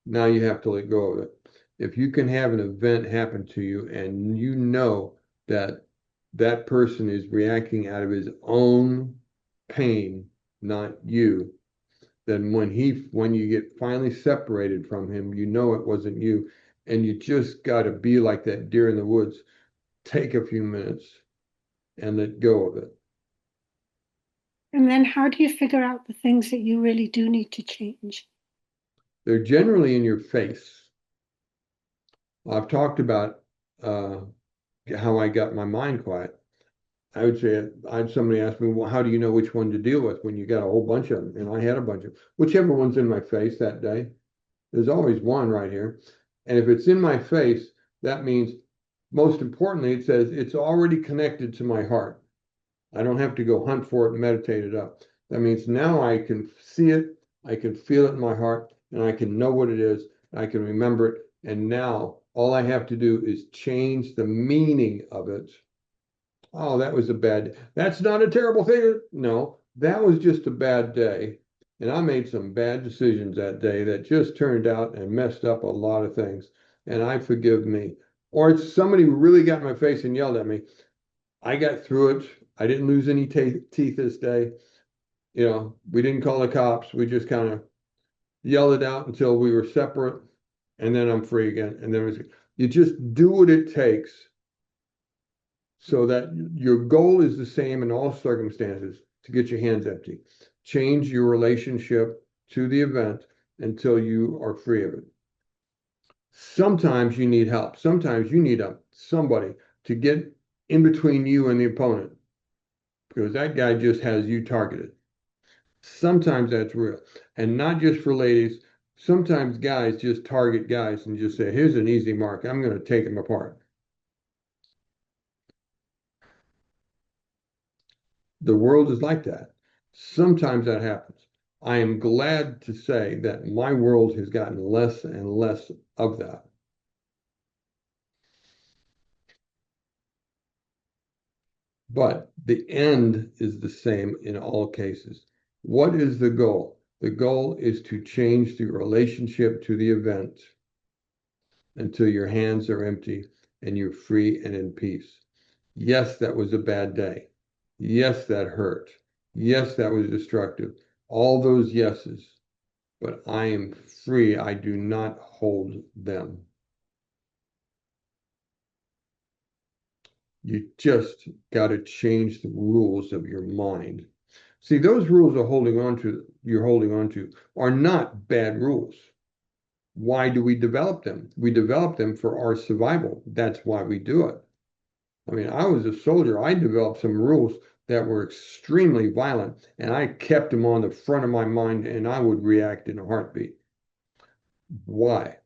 now you have to let go of it. If you can have an event happen to you and you know that that person is reacting out of his own pain, not you, then when you get finally separated from him, you know it wasn't you. And you just got to be like that deer in the woods. Take a few minutes and let go of it. And then how do you figure out the things that you really do need to change? They're generally in your face. I've talked about uh, how I got my mind quiet. I would say I had somebody ask me, well, how do you know which one to deal with when you got a whole bunch of them? And I had a bunch of whichever one's in my face that day. There's always one right here. And if it's in my face, that means most importantly, it says it's already connected to my heart. I don't have to go hunt for it and meditate it up. That means now I can see it, I can feel it in my heart, and I can know what it is, I can remember it. And now all I have to do is change the meaning of it. Oh, that was a bad, that's not a terrible thing. No, that was just a bad day. And I made some bad decisions that day that just turned out and messed up a lot of things. And I forgive me. Or it's somebody who really got in my face and yelled at me. I got through it. I didn't lose any teeth this day. We didn't call the cops. We just kind of yelled it out until we were separate. And then I'm free again. And then you just do what it takes so that your goal is the same in all circumstances to get your hands empty. Change your relationship to the event until you are free of it. Sometimes you need help. Sometimes you need somebody to get in between you and the opponent because that guy just has you targeted. Sometimes that's real. And not just for ladies. Sometimes guys just target guys and just say, here's an easy mark. I'm going to take him apart. The world is like that. Sometimes that happens. I am glad to say that my world has gotten less and less of that. But the end is the same in all cases. What is the goal? The goal is to change the relationship to the event until your hands are empty and you're free and in peace. Yes, that was a bad day. Yes, that hurt. Yes, that was destructive. All those yeses. But I am free. I do not hold them. You just got to change the rules of your mind. See, those rules you're holding on to are not bad rules. Why do we develop them? We develop them for our survival. That's why we do it. I mean, I was a soldier. I developed some rules that were extremely violent, and I kept them on the front of my mind, and I would react in a heartbeat. Why?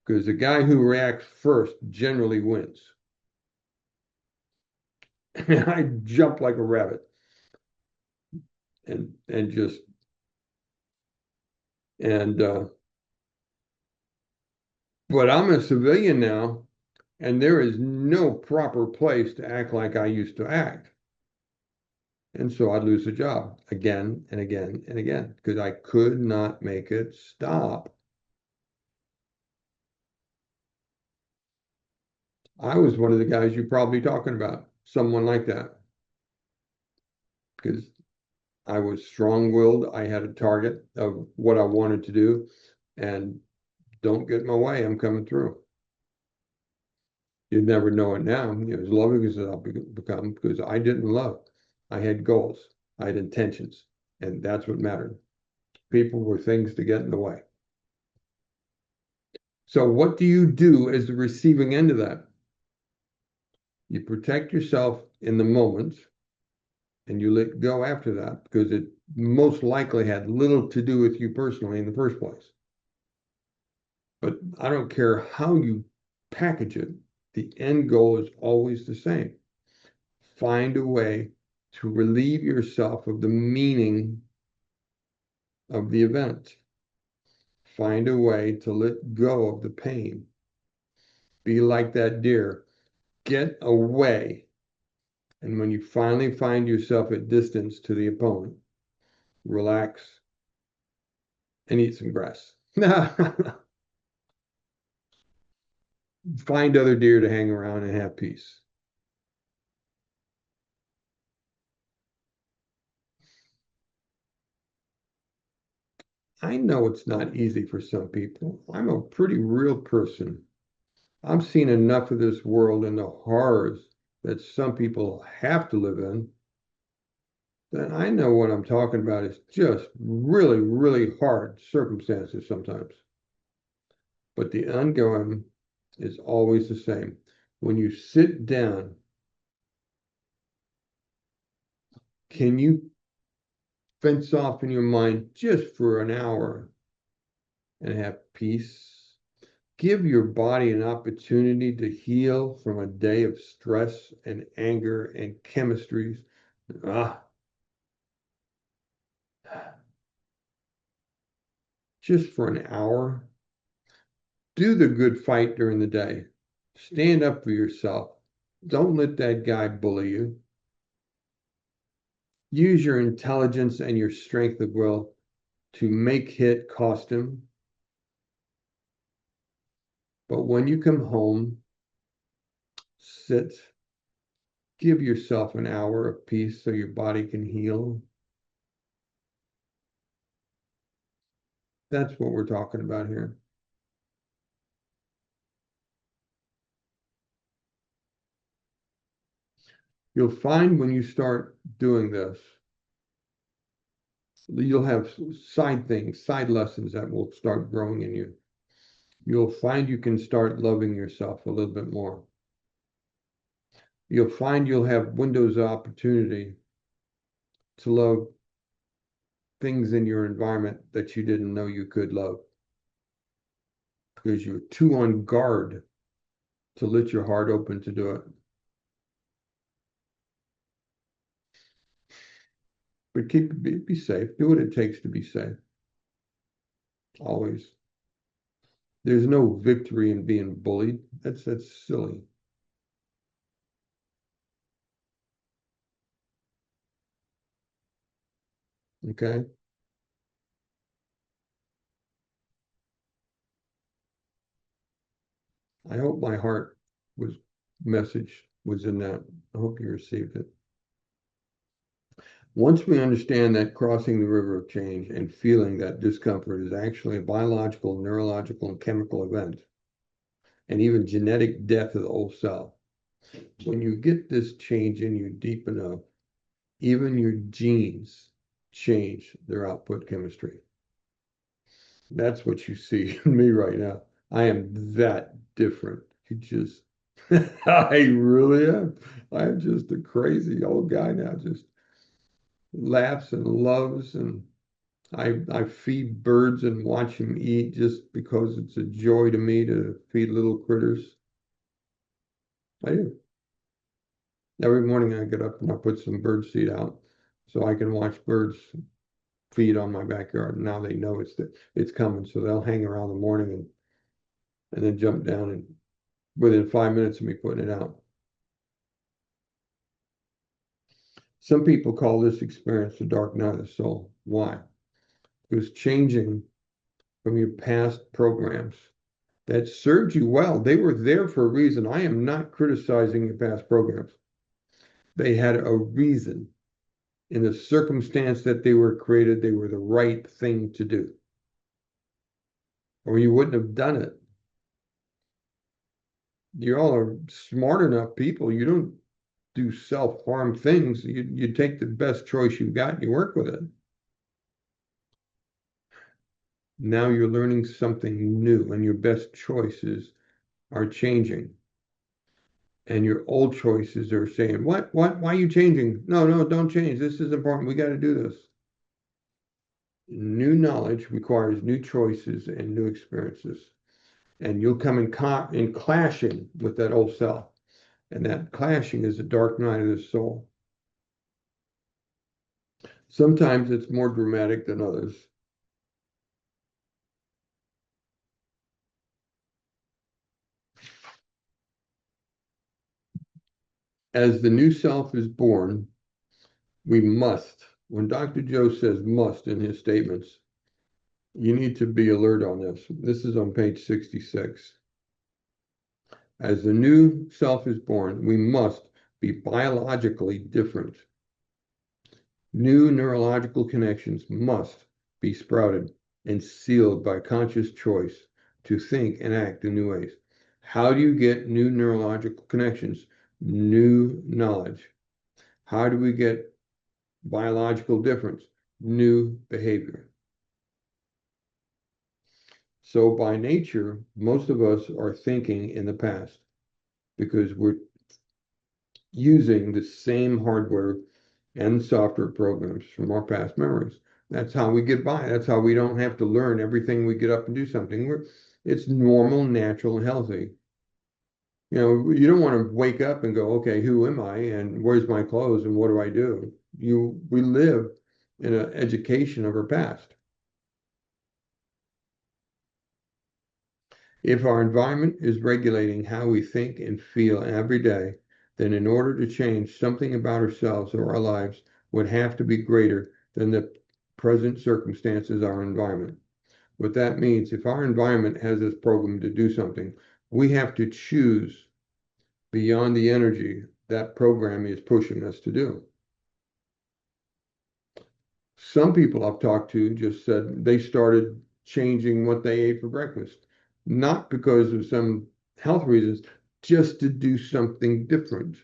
Because the guy who reacts first generally wins. And I jumped like a rabbit and just and but I'm a civilian now, and there is no proper place to act like I used to act. And so I'd lose the job again and again and again because I could not make it stop. I was one of the guys you're probably talking about, someone like that, because I was strong-willed. I had a target of what I wanted to do, and don't get in my way, I'm coming through. You'd never know it now, as loving as I'll become, because I didn't love. I had goals, I had intentions, and that's what mattered. People were things to get in the way. So what do you do as the receiving end of that? You protect yourself in the moment and you let go after that because it most likely had little to do with you personally in the first place. But I don't care how you package it, the end goal is always the same. Find a way to relieve yourself of the meaning of the event. Find a way to let go of the pain. Be like that deer. Get away. And when you finally find yourself at distance to the opponent, relax and eat some grass. Find other deer to hang around and have peace. I know it's not easy for some people. I'm a pretty real person. I've seen enough of this world and the horrors that some people have to live in that I know what I'm talking about is just really, really hard circumstances sometimes. But the ongoing is always the same. When you sit down, can you fence off in your mind just for an hour and have peace? Give your body an opportunity to heal from a day of stress and anger and chemistries. Ah, just for an hour. Do the good fight during the day. Stand up for yourself. Don't let that guy bully you. Use your intelligence and your strength of will to make hit cost him. But when you come home, sit, give yourself an hour of peace so your body can heal. That's what we're talking about here. You'll find when you start doing this, you'll have side things, side lessons that will start growing in you. You'll find you can start loving yourself a little bit more. You'll find you'll have windows of opportunity to love things in your environment that you didn't know you could love because you're too on guard to let your heart open to do it. But be safe. Do what it takes to be safe. Always. There's no victory in being bullied. That's silly. Okay? I hope my heart was message was in that. I hope you received it. Once we understand that crossing the river of change and feeling that discomfort is actually a biological, neurological, and chemical event, and even genetic death of the old self, when you get this change in you deep enough, even your genes change their output chemistry. That's what you see in me right now. I am that different. You just, I really am. I'm just a crazy old guy now, just laughs and loves, and I feed birds and watch them eat just because it's a joy to me to feed little critters. I do. Every morning I get up and I put some bird seed out so I can watch birds feed on my backyard. Now they know it's coming, so they'll hang around the morning and then jump down and within 5 minutes of me putting it out. Some people call this experience the dark night of the soul. Why? Because changing from your past programs that served you well, they were there for a reason. I am not criticizing your past programs. They had a reason. In the circumstance that they were created, they were the right thing to do. Or you wouldn't have done it. You all are smart enough people. You don't do self-harm things. You take the best choice you've got and you work with it. Now you're learning something new and your best choices are changing. And your old choices are saying, what, why are you changing? No, don't change. This is important. We got to do this. New knowledge requires new choices and new experiences. And you'll come in clashing with that old self. And that clashing is the dark night of the soul. Sometimes it's more dramatic than others. As the new self is born, we must, when Dr. Joe says must in his statements, you need to be alert on this. This is on page 66. As the new self is born, we must be biologically different. New neurological connections must be sprouted and sealed by conscious choice to think and act in new ways. How do you get new neurological connections? New knowledge. How do we get biological difference? New behavior. So by nature, most of us are thinking in the past because we're using the same hardware and software programs from our past memories. That's how we get by. That's how we don't have to learn everything we get up and do something. It's normal, natural, and healthy. You know, you don't want to wake up and go, okay, who am I and where's my clothes and what do I do? We live in an education of our past. If our environment is regulating how we think and feel every day, then in order to change, something about ourselves or our lives would have to be greater than the present circumstances of our environment. What that means, if our environment has this program to do something, we have to choose beyond the energy that program is pushing us to do. Some people I've talked to just said they started changing what they ate for breakfast, not because of some health reasons, just to do something different.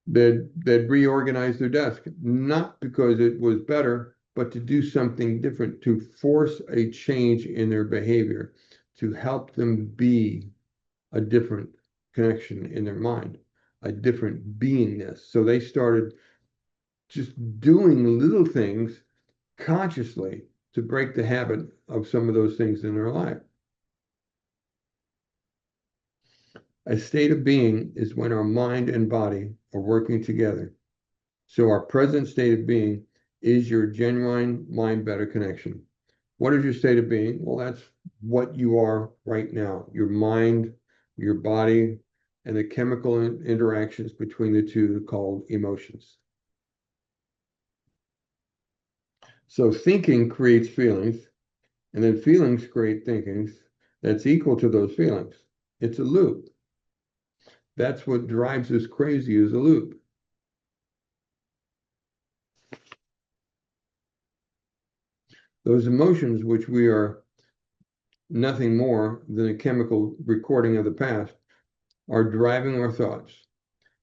They'd reorganize their desk, not because it was better, but to do something different, to force a change in their behavior, to help them be a different connection in their mind, a different beingness. So they started just doing little things consciously to break the habit of some of those things in their life. A state of being is when our mind and body are working together. So our present state of being is your genuine mind-better connection. What is your state of being? Well, that's what you are right now. Your mind, your body, and the chemical interactions between the two called emotions. So thinking creates feelings, and then feelings create thinkings that's equal to those feelings. It's a loop. That's what drives us crazy is a loop. Those emotions, which we are nothing more than a chemical recording of the past, are driving our thoughts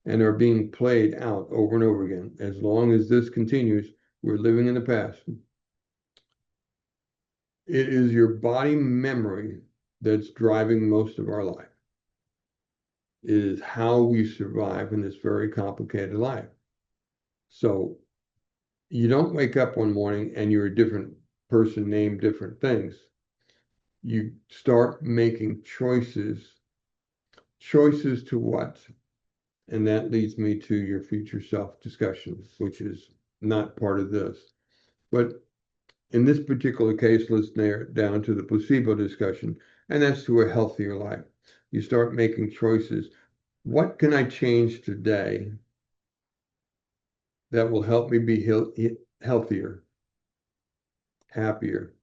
and are being played out over and over again. As long as this continues, we're living in the past. It is your body memory that's driving most of our life. It is how we survive in this very complicated life. So you don't wake up one morning and you're a different person named different things. You start making choices. Choices to what? And that leads me to your future self discussion, which is not part of this. But in this particular case, let's narrow it down to the placebo discussion, and that's to a healthier life. You start making choices. What can I change today that will help me be healthier, happier?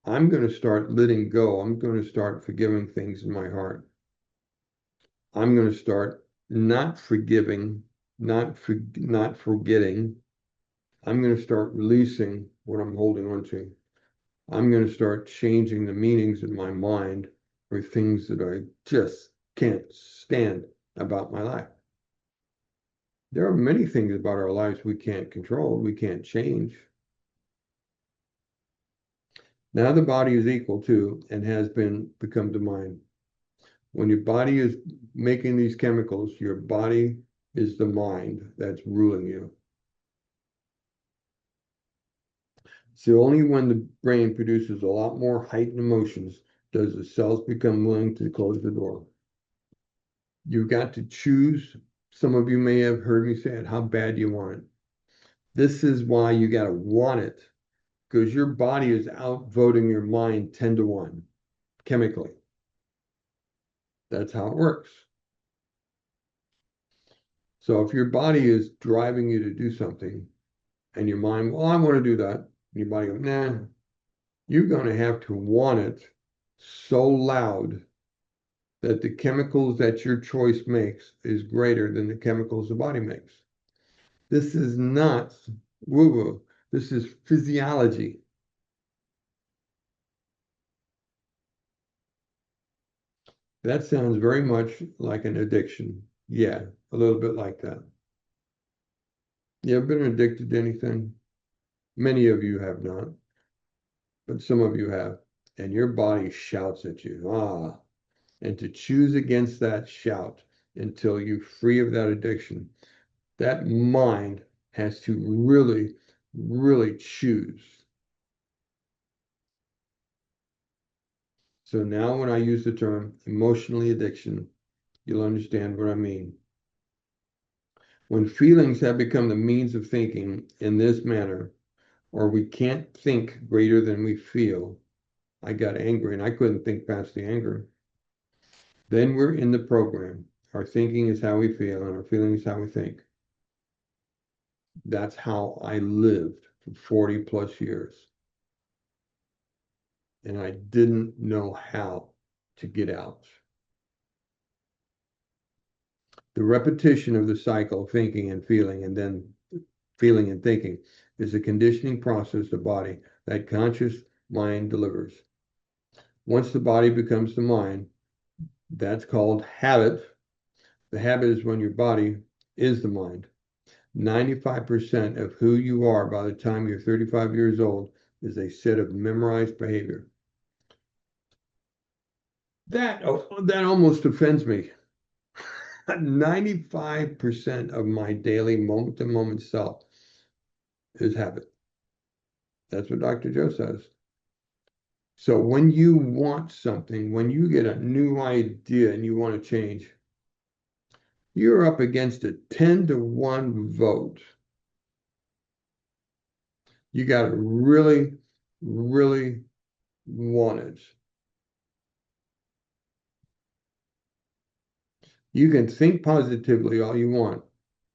I'm going to start letting go. I'm going to start forgiving things in my heart. I'm going to start not forgiving, not forgetting. I'm going to start releasing what I'm holding on to. I'm going to start changing the meanings in my mind for things that I just can't stand about my life. There are many things about our lives we can't control, we can't change. Now the body is equal to and has become the mind. When your body is making these chemicals, your body is the mind that's ruling you. So only when the brain produces a lot more heightened emotions does the cells become willing to close the door. You've got to choose. Some of you may have heard me say it, how bad you want it. This is why you got to want it, because your body is outvoting your mind 10 to 1 chemically. That's how it works. So if your body is driving you to do something and your mind, well, I want to do that, and your body goes, nah, you're going to have to want it so loud that the chemicals that your choice makes is greater than the chemicals the body makes. This is not woo-woo. This is physiology. That sounds very much like an addiction. Yeah, a little bit like that. You ever been addicted to anything? Many of you have not, but some of you have. And your body shouts at you, and to choose against that shout until you're free of that addiction, that mind has to really, really choose. So now when I use the term emotionally addiction, you'll understand what I mean. When feelings have become the means of thinking in this manner, or we can't think greater than we feel, I got angry and I couldn't think past the anger. Then we're in the program. Our thinking is how we feel and our feeling is how we think. That's how I lived for 40 plus years. And I didn't know how to get out. The repetition of the cycle of thinking and feeling and then feeling and thinking is a conditioning process of the body that conscious mind delivers. Once the body becomes the mind, that's called habit. The habit is when your body is the mind. 95% of who you are by the time you're 35 years old is a set of memorized behavior. That almost offends me. 95% of my daily moment-to-moment self is habit. That's what Dr. Joe says. So when you want something, when you get a new idea and you want to change, you're up against a 10 to 1 vote. You got to really, really want it. You can think positively all you want,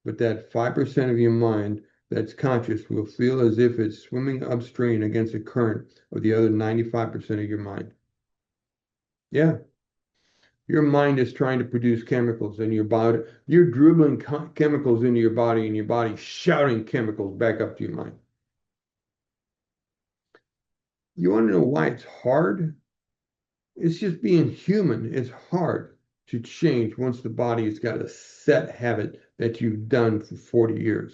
but that 5% of your mind that's conscious will feel as if it's swimming upstream against a current of the other 95% of your mind. Yeah. Your mind is trying to produce chemicals in your body. You're dribbling chemicals into your body, and your body shouting chemicals back up to your mind. You want to know why it's hard? It's just being human. It's hard to change once the body has got a set habit that you've done for 40 years.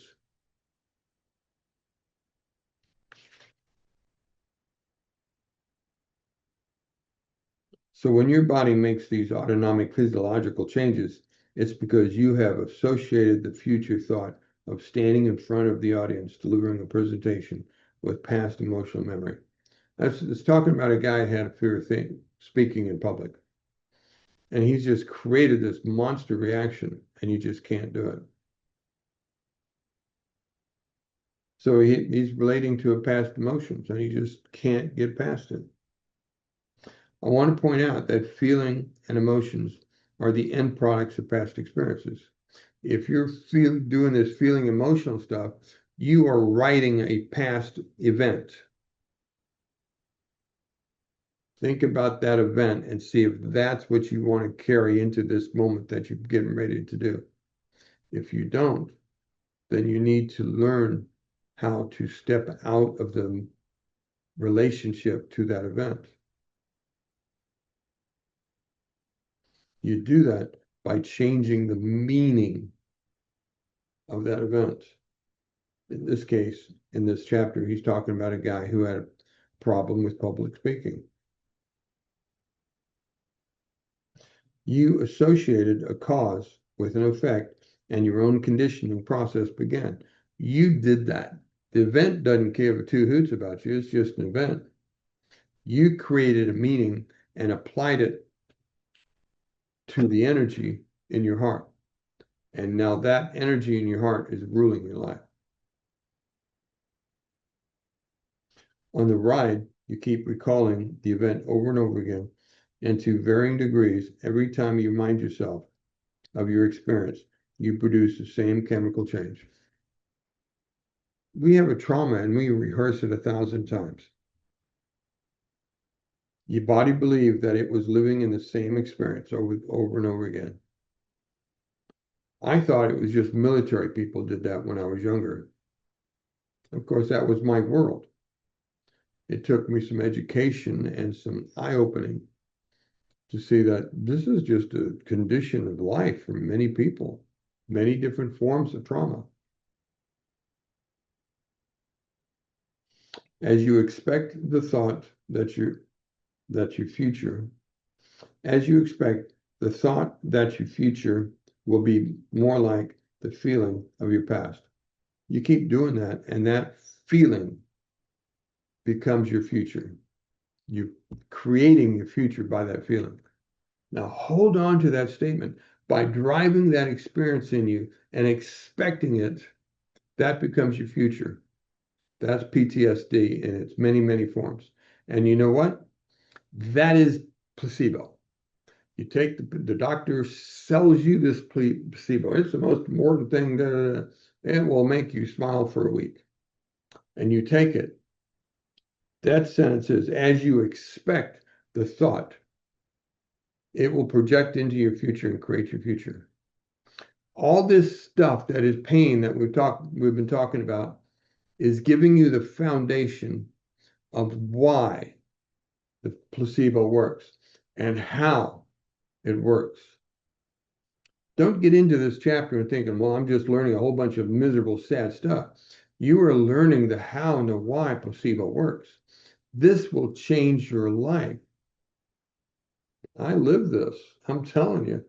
So when your body makes these autonomic physiological changes, it's because you have associated the future thought of standing in front of the audience delivering a presentation with past emotional memory. It's talking about a guy who had a fear of speaking in public. And he's just created this monster reaction, and you just can't do it. So he's relating to a past emotions, and he just can't get past it. I want to point out that feeling and emotions are the end products of past experiences. If you're doing this feeling emotional stuff, you are writing a past event. Think about that event and see if that's what you want to carry into this moment that you're getting ready to do. If you don't, then you need to learn how to step out of the relationship to that event. You do that by changing the meaning of that event. In this case, in this chapter, he's talking about a guy who had a problem with public speaking. You associated a cause with an effect, and your own conditioning process began. You did that. The event doesn't give two hoots about you, it's just an event. You created a meaning and applied it to the energy in your heart. And now that energy in your heart is ruling your life. On the ride, you keep recalling the event over and over again, and to varying degrees, every time you remind yourself of your experience, you produce the same chemical change. We have a trauma and we rehearse it 1,000 times. Your body believed that it was living in the same experience over and over again. I thought it was just military people did that when I was younger. Of course, that was my world. It took me some education and some eye-opening to see that this is just a condition of life for many people, many different forms of trauma. As you expect the thought that your future, as you expect the thought that your future will be more like the feeling of your past. You keep doing that, and that feeling becomes your future. You're creating your future by that feeling. Now hold on to that statement. By driving that experience in you and expecting it, that becomes your future. That's PTSD in its many, many forms. And you know what? That is placebo. You take the doctor sells you this placebo. It's the most important thing. It will make you smile for a week. And you take it. That sentence is, as you expect the thought, it will project into your future and create your future. All this stuff that is pain that we've been talking about is giving you the foundation of why the placebo works and how it works. Don't get into this chapter and thinking, well, I'm just learning a whole bunch of miserable, sad stuff. You are learning the how and the why placebo works. This will change your life. I live this. I'm telling you.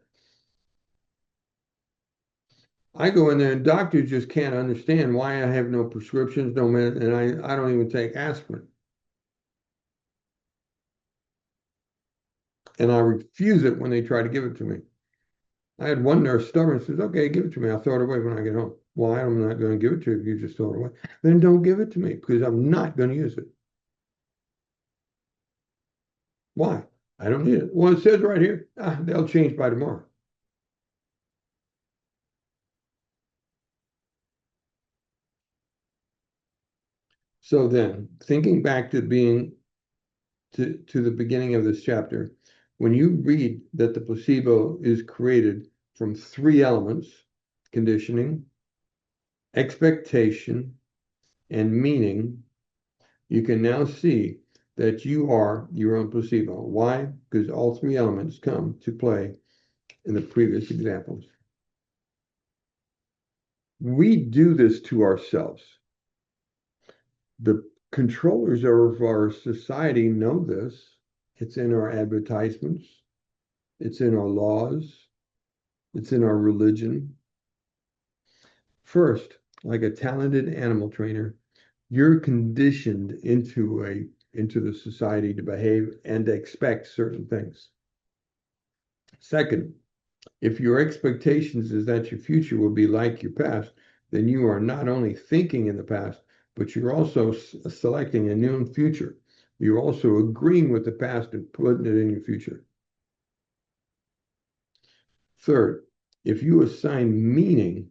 I go in there and doctors just can't understand why I have no prescriptions, no med, and I don't even take aspirin. And I refuse it when they try to give it to me. I had one nurse stubborn says, okay, give it to me. I'll throw it away when I get home. Why? I'm not going to give it to you if you just throw it away. Then don't give it to me because I'm not going to use it. Why? I don't need it. Well, it says right here, they'll change by tomorrow. So then, thinking back to the beginning of this chapter, when you read that the placebo is created from three elements, conditioning, expectation, and meaning, you can now see that you are your own placebo. Why? Because all three elements come to play in the previous examples. We do this to ourselves. The controllers of our society know this, It's in our advertisements. It's in our laws. It's in our religion. First, like a talented animal trainer, you're conditioned into the society to behave and to expect certain things. Second, if your expectations is that your future will be like your past, then you are not only thinking in the past, but you're also selecting a new future. You're also agreeing with the past and putting it in your future. Third, if you assign meaning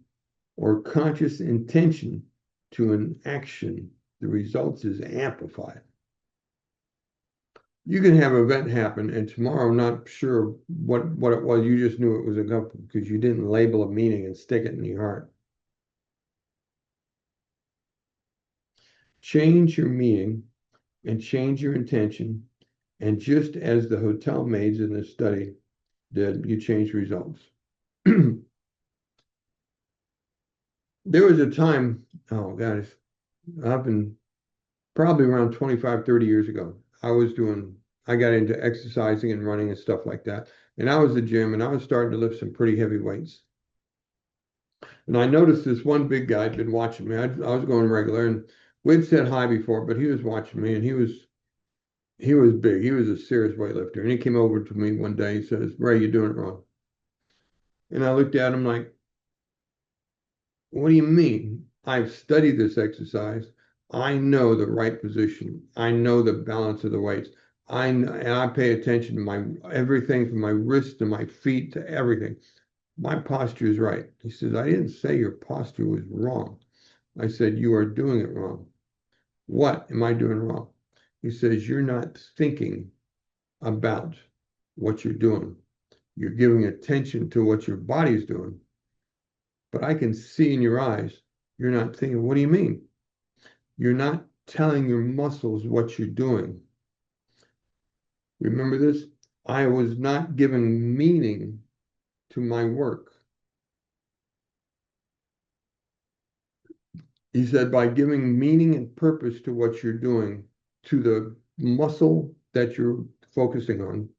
or conscious intention to an action, the results is amplified. You can have an event happen and tomorrow not sure what it was. You just knew it was a couple because you didn't label a meaning and stick it in your heart. Change your meaning and change your intention. And just as the hotel maids in this study did, you change results. There was a time, oh gosh, I've been probably around 25, 30 years ago. I got into exercising and running and stuff like that. And I was at the gym and I was starting to lift some pretty heavy weights. And I noticed this one big guy had been watching me. I was going regular and we'd said hi before, but he was watching me and he was big. He was a serious weightlifter. And he came over to me one day. He says, "Ray, you're doing it wrong." And I looked at him like, "What do you mean? I've studied this exercise. I know the right position. I know the balance of the weights. And I pay attention to my everything from my wrist to my feet to everything. My posture is right." He says, "I didn't say your posture was wrong. I said you are doing it wrong." "What am I doing wrong?" He says, "You're not thinking about what you're doing. You're giving attention to what your body's doing. But I can see in your eyes, you're not thinking." "What do you mean?" "You're not telling your muscles what you're doing." Remember this? I was not giving meaning to my work. He said, by giving meaning and purpose to what you're doing, to the muscle that you're focusing on,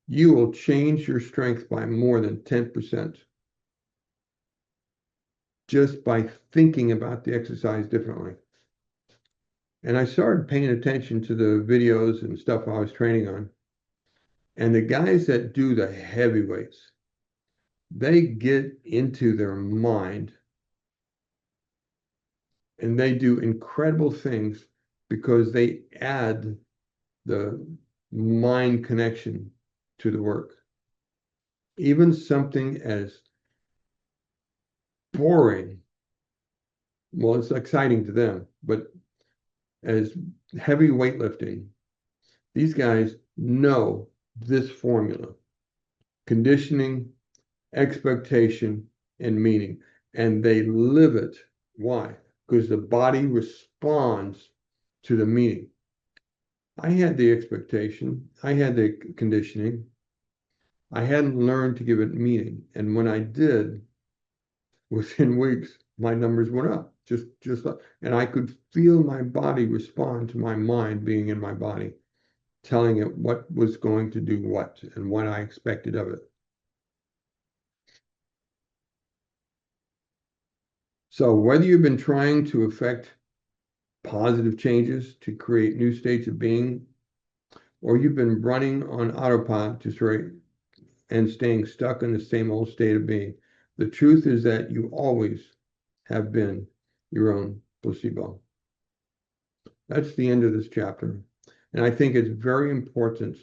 you will change your strength by more than 10% just by thinking about the exercise differently. And I started paying attention to the videos and stuff I was training on. And the guys that do the heavyweights, they get into their mind and they do incredible things because they add the mind connection to the work. Even something as boring, well, it's exciting to them, but as heavy weightlifting, these guys know this formula: conditioning, expectation, and meaning. And they live it. Why? Because the body responds to the meaning. I had the expectation, I had the conditioning, I hadn't learned to give it meaning. And when I did, within weeks, my numbers went up. Just like, and I could feel my body respond to my mind being in my body, telling it what was going to do what and what I expected of it. So whether you've been trying to affect positive changes to create new states of being, or you've been running on autopilot to straight and staying stuck in the same old state of being, the truth is that you always have been your own placebo. That's the end of this chapter. And I think it's very important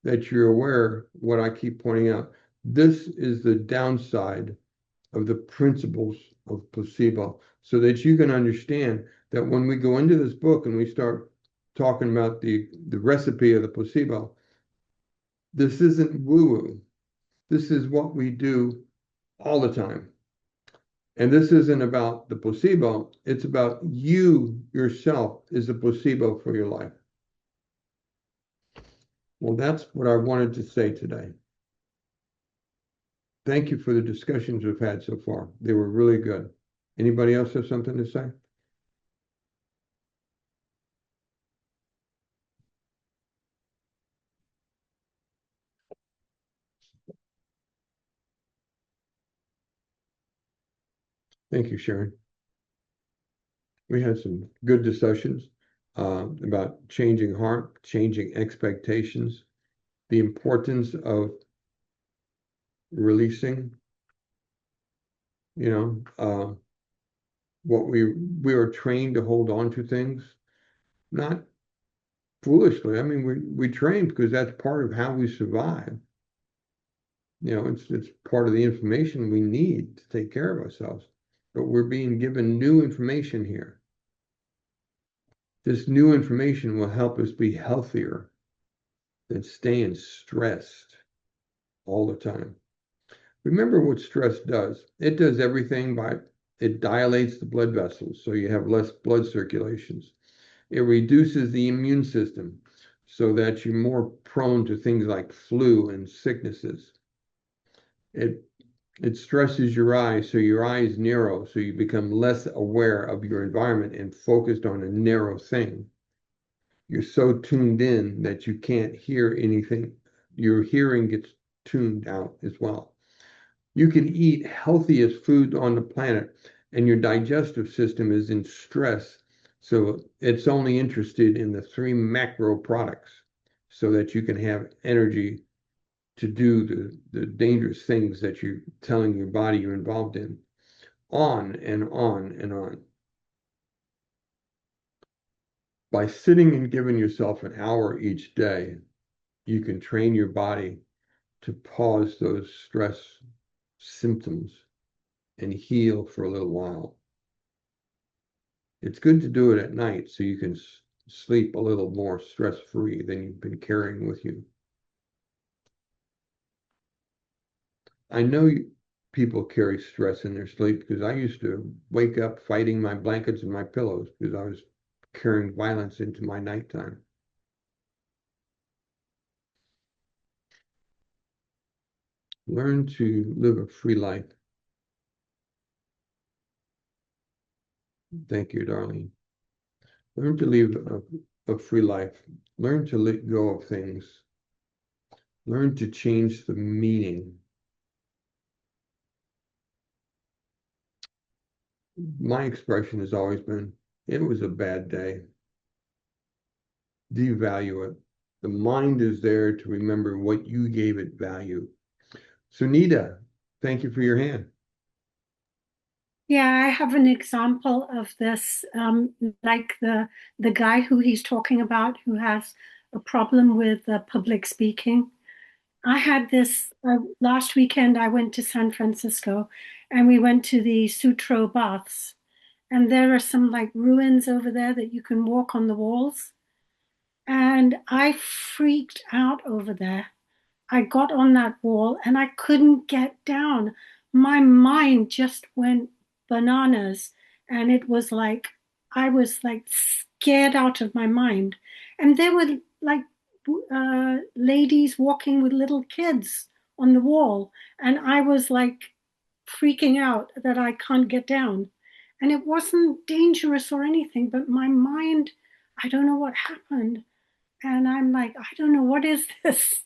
that you're aware what I keep pointing out. This is the downside of the principles of placebo, so that you can understand that when we go into this book and we start talking about the recipe of the placebo, this isn't woo-woo. This is what we do all the time. And this isn't about the placebo. It's about you yourself is a placebo for your life. Well, that's what I wanted to say today. Thank you for the discussions we've had so far. They were really good. Anybody else have something to say? Thank you, Sharon. We had some good discussions about changing heart, changing expectations, the importance of releasing, what we are trained to hold on to things, not foolishly. I mean, we train because that's part of how we survive. It's part of the information we need to take care of ourselves. But we're being given new information here. This new information will help us be healthier than staying stressed all the time. Remember what stress does. It does everything it dilates the blood vessels, so you have less blood circulations. It reduces the immune system so that you're more prone to things like flu and sicknesses. It stresses your eyes, so your eyes narrow, so you become less aware of your environment and focused on a narrow thing. You're so tuned in that you can't hear anything. Your hearing gets tuned out as well. You can eat healthiest food on the planet, and your digestive system is in stress, so it's only interested in the 3 macro products so that you can have energy to do the dangerous things that you're telling your body you're involved in. On and on and on. By sitting and giving yourself an hour each day, you can train your body to pause those stress symptoms and heal for a little while. It's good to do it at night so you can sleep a little more stress-free than you've been carrying with you. I know people carry stress in their sleep because I used to wake up fighting my blankets and my pillows because I was carrying violence into my nighttime. Learn to live a free life. Thank you, darling. Learn to live a free life. Learn to let go of things. Learn to change the meaning. My expression has always been, it was a bad day. Devalue it. The mind is there to remember what you gave it value. Sunita, thank you for your hand. Yeah, I have an example of this, like the guy who he's talking about who has a problem with public speaking. I had this last weekend. I went to San Francisco, and we went to the Sutro Baths, and there are some like ruins over there that you can walk on the walls. And I freaked out over there. I got on that wall and I couldn't get down. My mind just went bananas. And it was like, I was like scared out of my mind. And there were like ladies walking with little kids on the wall. And I was like freaking out that I can't get down. And it wasn't dangerous or anything, but my mind, I don't know what happened. And I'm like, I don't know, what is this?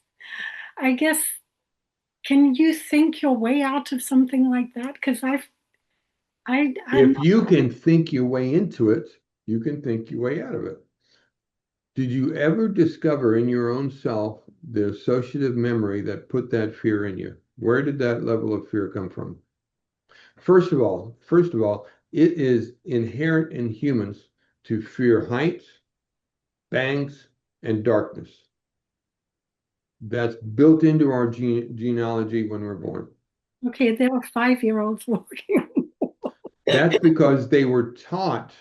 I guess, can you think your way out of something like that? Because I'm If you can think your way into it, you can think your way out of it. Did you ever discover in your own self the associative memory that put that fear in you? Where did that level of fear come from? First of all, it is inherent in humans to fear heights, bangs, and darkness. That's built into our genealogy when we're born. okay. There were 5-year-olds walking. That's because they were taught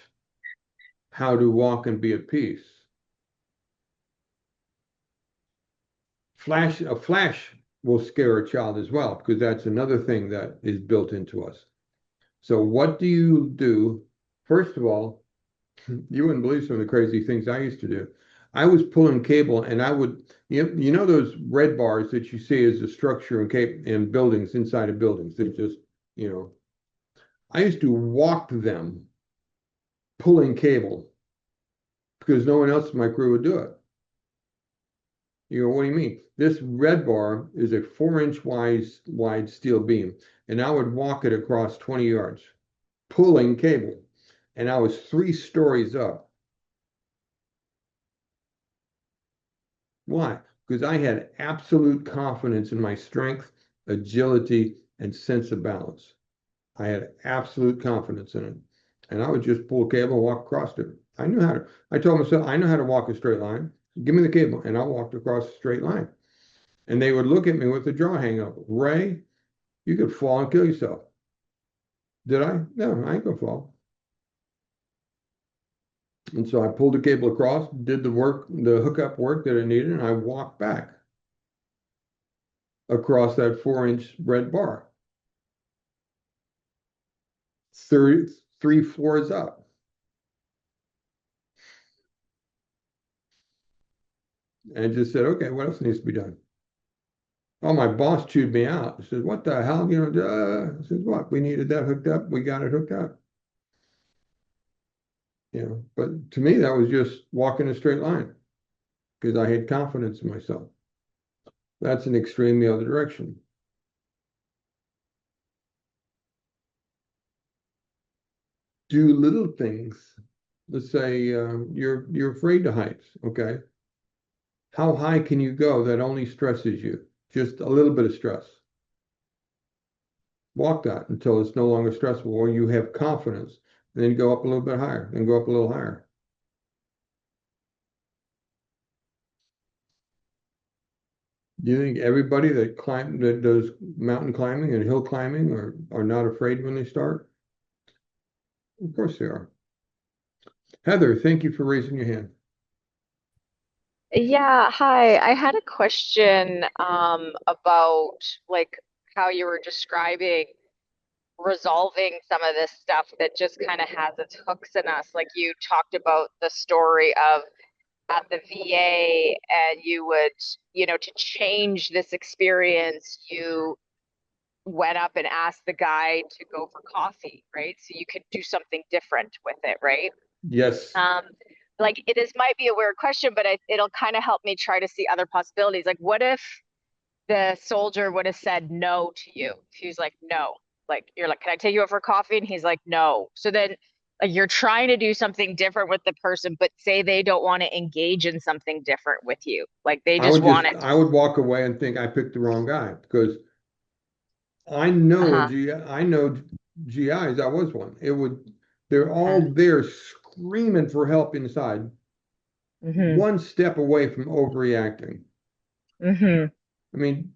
how to walk and be at peace. A flash will scare a child as well, because that's another thing that is built into us. So what do you do? First of all, you wouldn't believe some of the crazy things I used to do. I was pulling cable, and I would, you know those red bars that you see as the structure in buildings, inside of buildings. They're just, I used to walk them pulling cable because no one else in my crew would do it. You go, what do you mean? This red bar is a 4-inch wide steel beam, and I would walk it across 20 yards. pulling cable, and I was 3 stories up. Why? Because I had absolute confidence in my strength, agility, and sense of balance. I had absolute confidence in it. And I would just pull cable and walk across it. I knew how to, I told myself, I know how to walk a straight line. Give me the cable. And I walked across a straight line. And they would look at me with the jaw hanging up. Ray, you could fall and kill yourself. Did I? No, I ain't gonna fall. And so I pulled the cable across, did the work, the hookup work that I needed, and I walked back across that 4-inch red bar. 3 floors up. And just said, okay, what else needs to be done? Oh, my boss chewed me out. He says, what the hell? I says, what? We needed that hooked up. We got it hooked up. But to me, that was just walking a straight line because I had confidence in myself. That's an extreme the other direction. Do little things. Let's say you're afraid to heights. Okay, how high can you go that only stresses you? Just a little bit of stress. Walk that until it's no longer stressful, or you have confidence. And then go up a little bit higher, and go up a little higher. Do you think everybody that does mountain climbing and hill climbing are not afraid when they start? Of course they are. Heather, thank you for raising your hand. Yeah, hi. I had a question about like how you were describing resolving some of this stuff that just kind of has its hooks in us. Like you talked about the story of at the VA and you would, to change this experience, you went up and asked the guy to go for coffee, right? So you could do something different with it, right? Yes. Um, like it is might be a weird question, but it'll kind of help me try to see other possibilities. Like, what if the soldier would have said no to you? If he was like, no, like you're like, can I take you out for coffee? And he's like, no. So then, like, you're trying to do something different with the person, but say they don't want to engage in something different with you. Like they just want it. I would walk away and think I picked the wrong guy because I know Uh-huh. G I know GIs. I was one. They're all Uh-huh. there screaming for help inside, Mm-hmm. one step away from overreacting. Mm-hmm. I mean,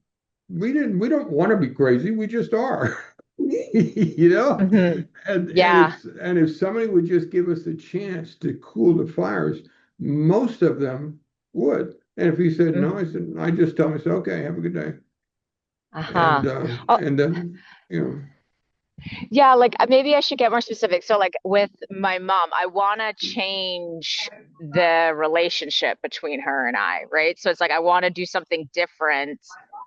we don't want to be crazy, we just are. You know? Mm-hmm. And Yeah. if somebody would just give us a chance to cool the fires, most of them would. And if he said no, I just tell myself, okay, have a good day. Uh-huh. Oh, And then, you know, yeah, like maybe I should get more specific. So, like with my mom, I want to change the relationship between her and I, right? So it's like I want to do something different.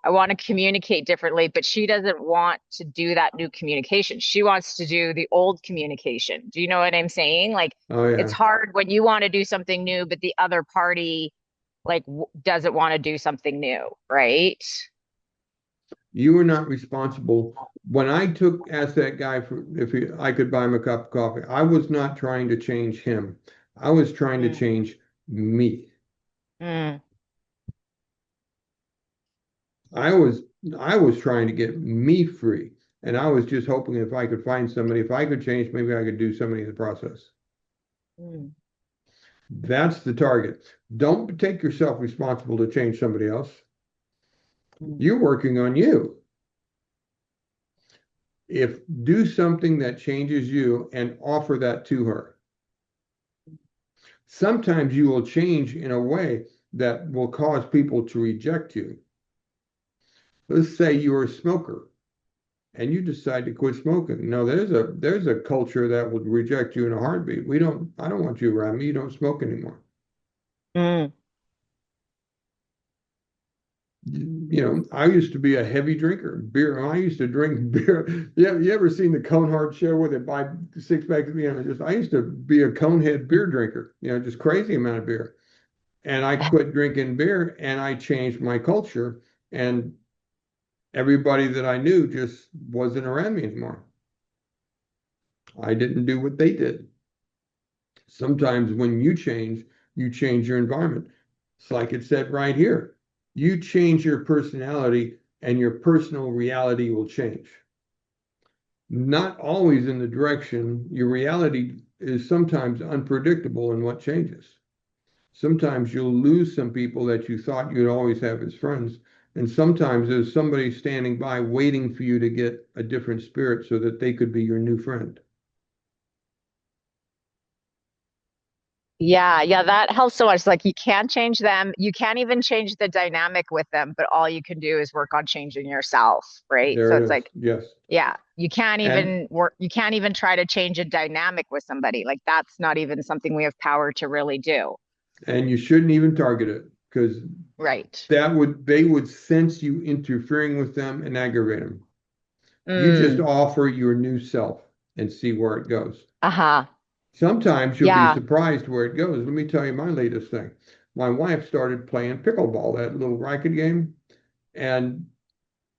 I want to communicate differently, but she doesn't want to do that new communication. She wants to do the old communication. Do you know what I'm saying? Like oh it's yeah. hard when you want to do something new, but the other party like doesn't want to do something new, right? You are not responsible. When I asked that guy I could buy him a cup of coffee, I was not trying to change him. I was trying to Mm, change me. mm, I was I was trying to get me free. And I was just hoping if I could find somebody, if I could change, maybe I could do somebody in the process. mm, That's the target. Don't take yourself responsible to change somebody else. mm, You're working on you. If do something that changes you and offer that to her. Sometimes you will change in a way that will cause people to reject you. Let's say you're a smoker and you decide to quit smoking. No, there's a culture that would reject you in a heartbeat. I don't want you around me. You don't smoke anymore. mm. I used to be a heavy drinker. Beer. I used to drink beer. Yeah, you ever seen the Coneheart show where they buy 6 packs of beer? I used to be a conehead beer drinker. Just crazy amount of beer. And I quit drinking beer and I changed my culture. And everybody that I knew just wasn't around me anymore. I didn't do what they did. Sometimes when you change your environment. It's like it said right here. You change your personality and your personal reality will change. Not always in the direction. Your reality is sometimes unpredictable in what changes. Sometimes you'll lose some people that you thought you'd always have as friends. And sometimes there's somebody standing by waiting for you to get a different spirit so that they could be your new friend. Yeah, yeah, that helps so much. Like you can't change them. You can't even change the dynamic with them, but all you can do is work on changing yourself, right? So There it's it is. like, Yes. yeah, you can't And even work, you can't even try to change a dynamic with somebody. Like that's not even something we have power to really do. you shouldn't even target it because Right. they would sense you interfering with them and aggravate them. You just Mm, offer your new self and see where it goes. uh-huh. Sometimes you'll be Yeah. surprised where it goes. Let me tell you my latest thing. My wife started playing pickleball, that little racket game, and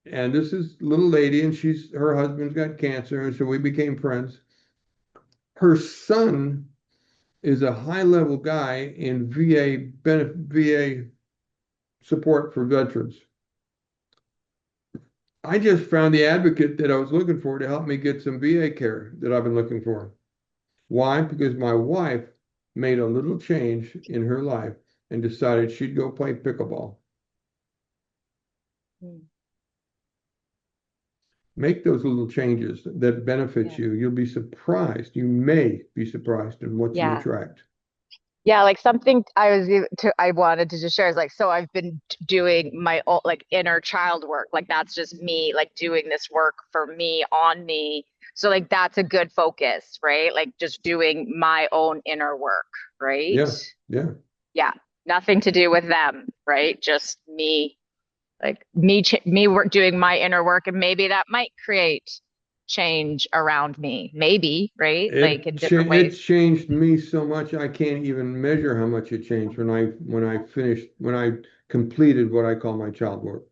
this is a little lady, and her husband's got cancer, and so we became friends. Her son is a high level guy in VA support for veterans. I just found the advocate that I was looking for to help me get some VA care that I've been looking for. Why? Because my wife made a little change in her life and decided she'd go play pickleball. Mm, Make those little changes that benefit yeah. you. You'll be surprised. You may be surprised in what you Yeah. attract. Yeah, like something I wanted to just share is like, so I've been doing my own like inner child work. Like that's just me like doing this work for me on me. So like that's a good focus, right? Like just doing my own inner work, right? Yeah, yeah. Yeah. Nothing to do with them, right? Just me, like me work doing my inner work, and maybe that might create change around me. Maybe, right? Like in different It ways. changed me so much I can't even measure how much it changed when I completed what I call my child work.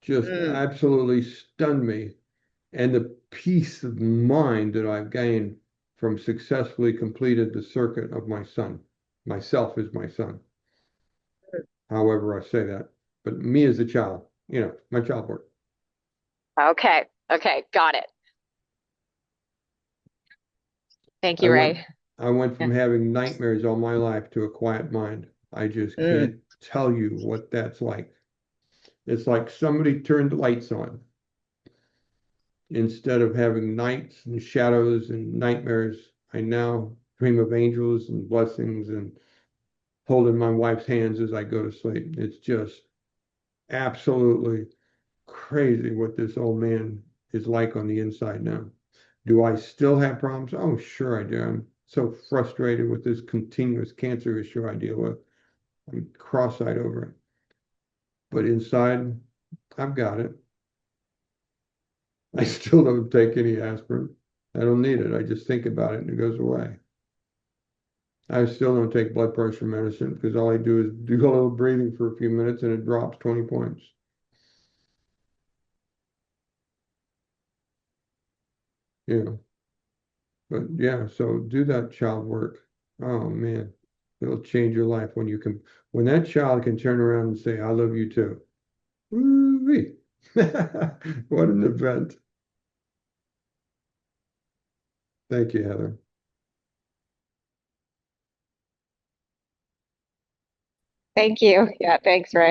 Just Mm. absolutely stunned me. And the peace of mind that I've gained from successfully completed the circuit of my son. Myself is my son, however I say that. But me as a child, my child work. Okay. Okay. Got it. Thank I you, went Ray. I went from Yeah. having nightmares all my life to a quiet mind. I just Mm. can't tell you what that's like. It's like somebody turned the lights on. Instead of having nights and shadows and nightmares, I now dream of angels and blessings and holding my wife's hands as I go to sleep. It's just absolutely crazy what this old man is like on the inside now. Do I still have problems? Oh, sure I do. I'm so frustrated with this continuous cancer issue I deal with. I'm cross-eyed over it. But inside, I've got it. I still don't take any aspirin. I don't need it. I just think about it and it goes away. I still don't take blood pressure medicine because all I do is do a little breathing for a few minutes and it drops 20 points. Yeah. But yeah, so do that child work. Oh man, it'll change your life when that child can turn around and say, I love you too. Woo-wee. What an event. Thank you, Heather. Thank you. Yeah. Thanks, Ray.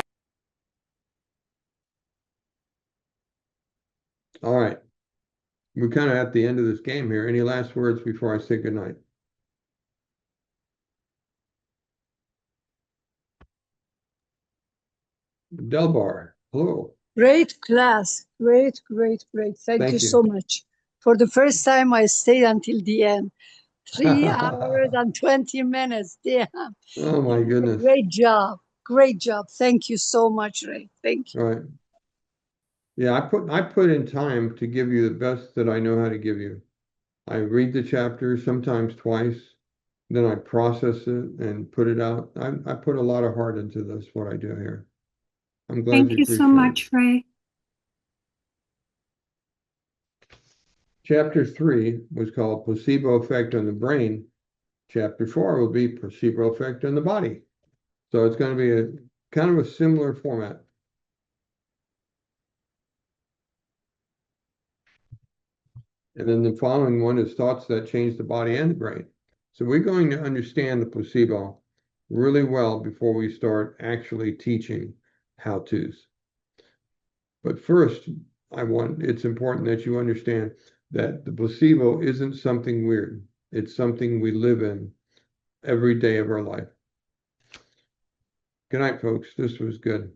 All right. We're kind of at the end of this game here. Any last words before I say goodnight? Delbar, hello. Great class. Great, great, great. Thank you Thank so you. much. For the first time, I stayed until the end. 3 hours and 20 minutes. Damn. Oh You my did a goodness. great job. Great job. Thank you so much, Ray. Thank you. All right. Yeah, I put in time to give you the best that I know how to give you. I read the chapter sometimes twice, then I process it and put it out. I put a lot of heart into this, what I do here. I'm glad Thank you you so appreciate it. much, Ray. Chapter 3 was called Placebo Effect on the Brain. Chapter 4 will be Placebo Effect on the Body. So it's going to be a kind of a similar format. And then the following one is thoughts that change the body and the brain. So we're going to understand the placebo really well before we start actually teaching how-tos. But first, it's important that you understand that the placebo isn't something weird. It's something we live in every day of our life. Good night, folks. This was good.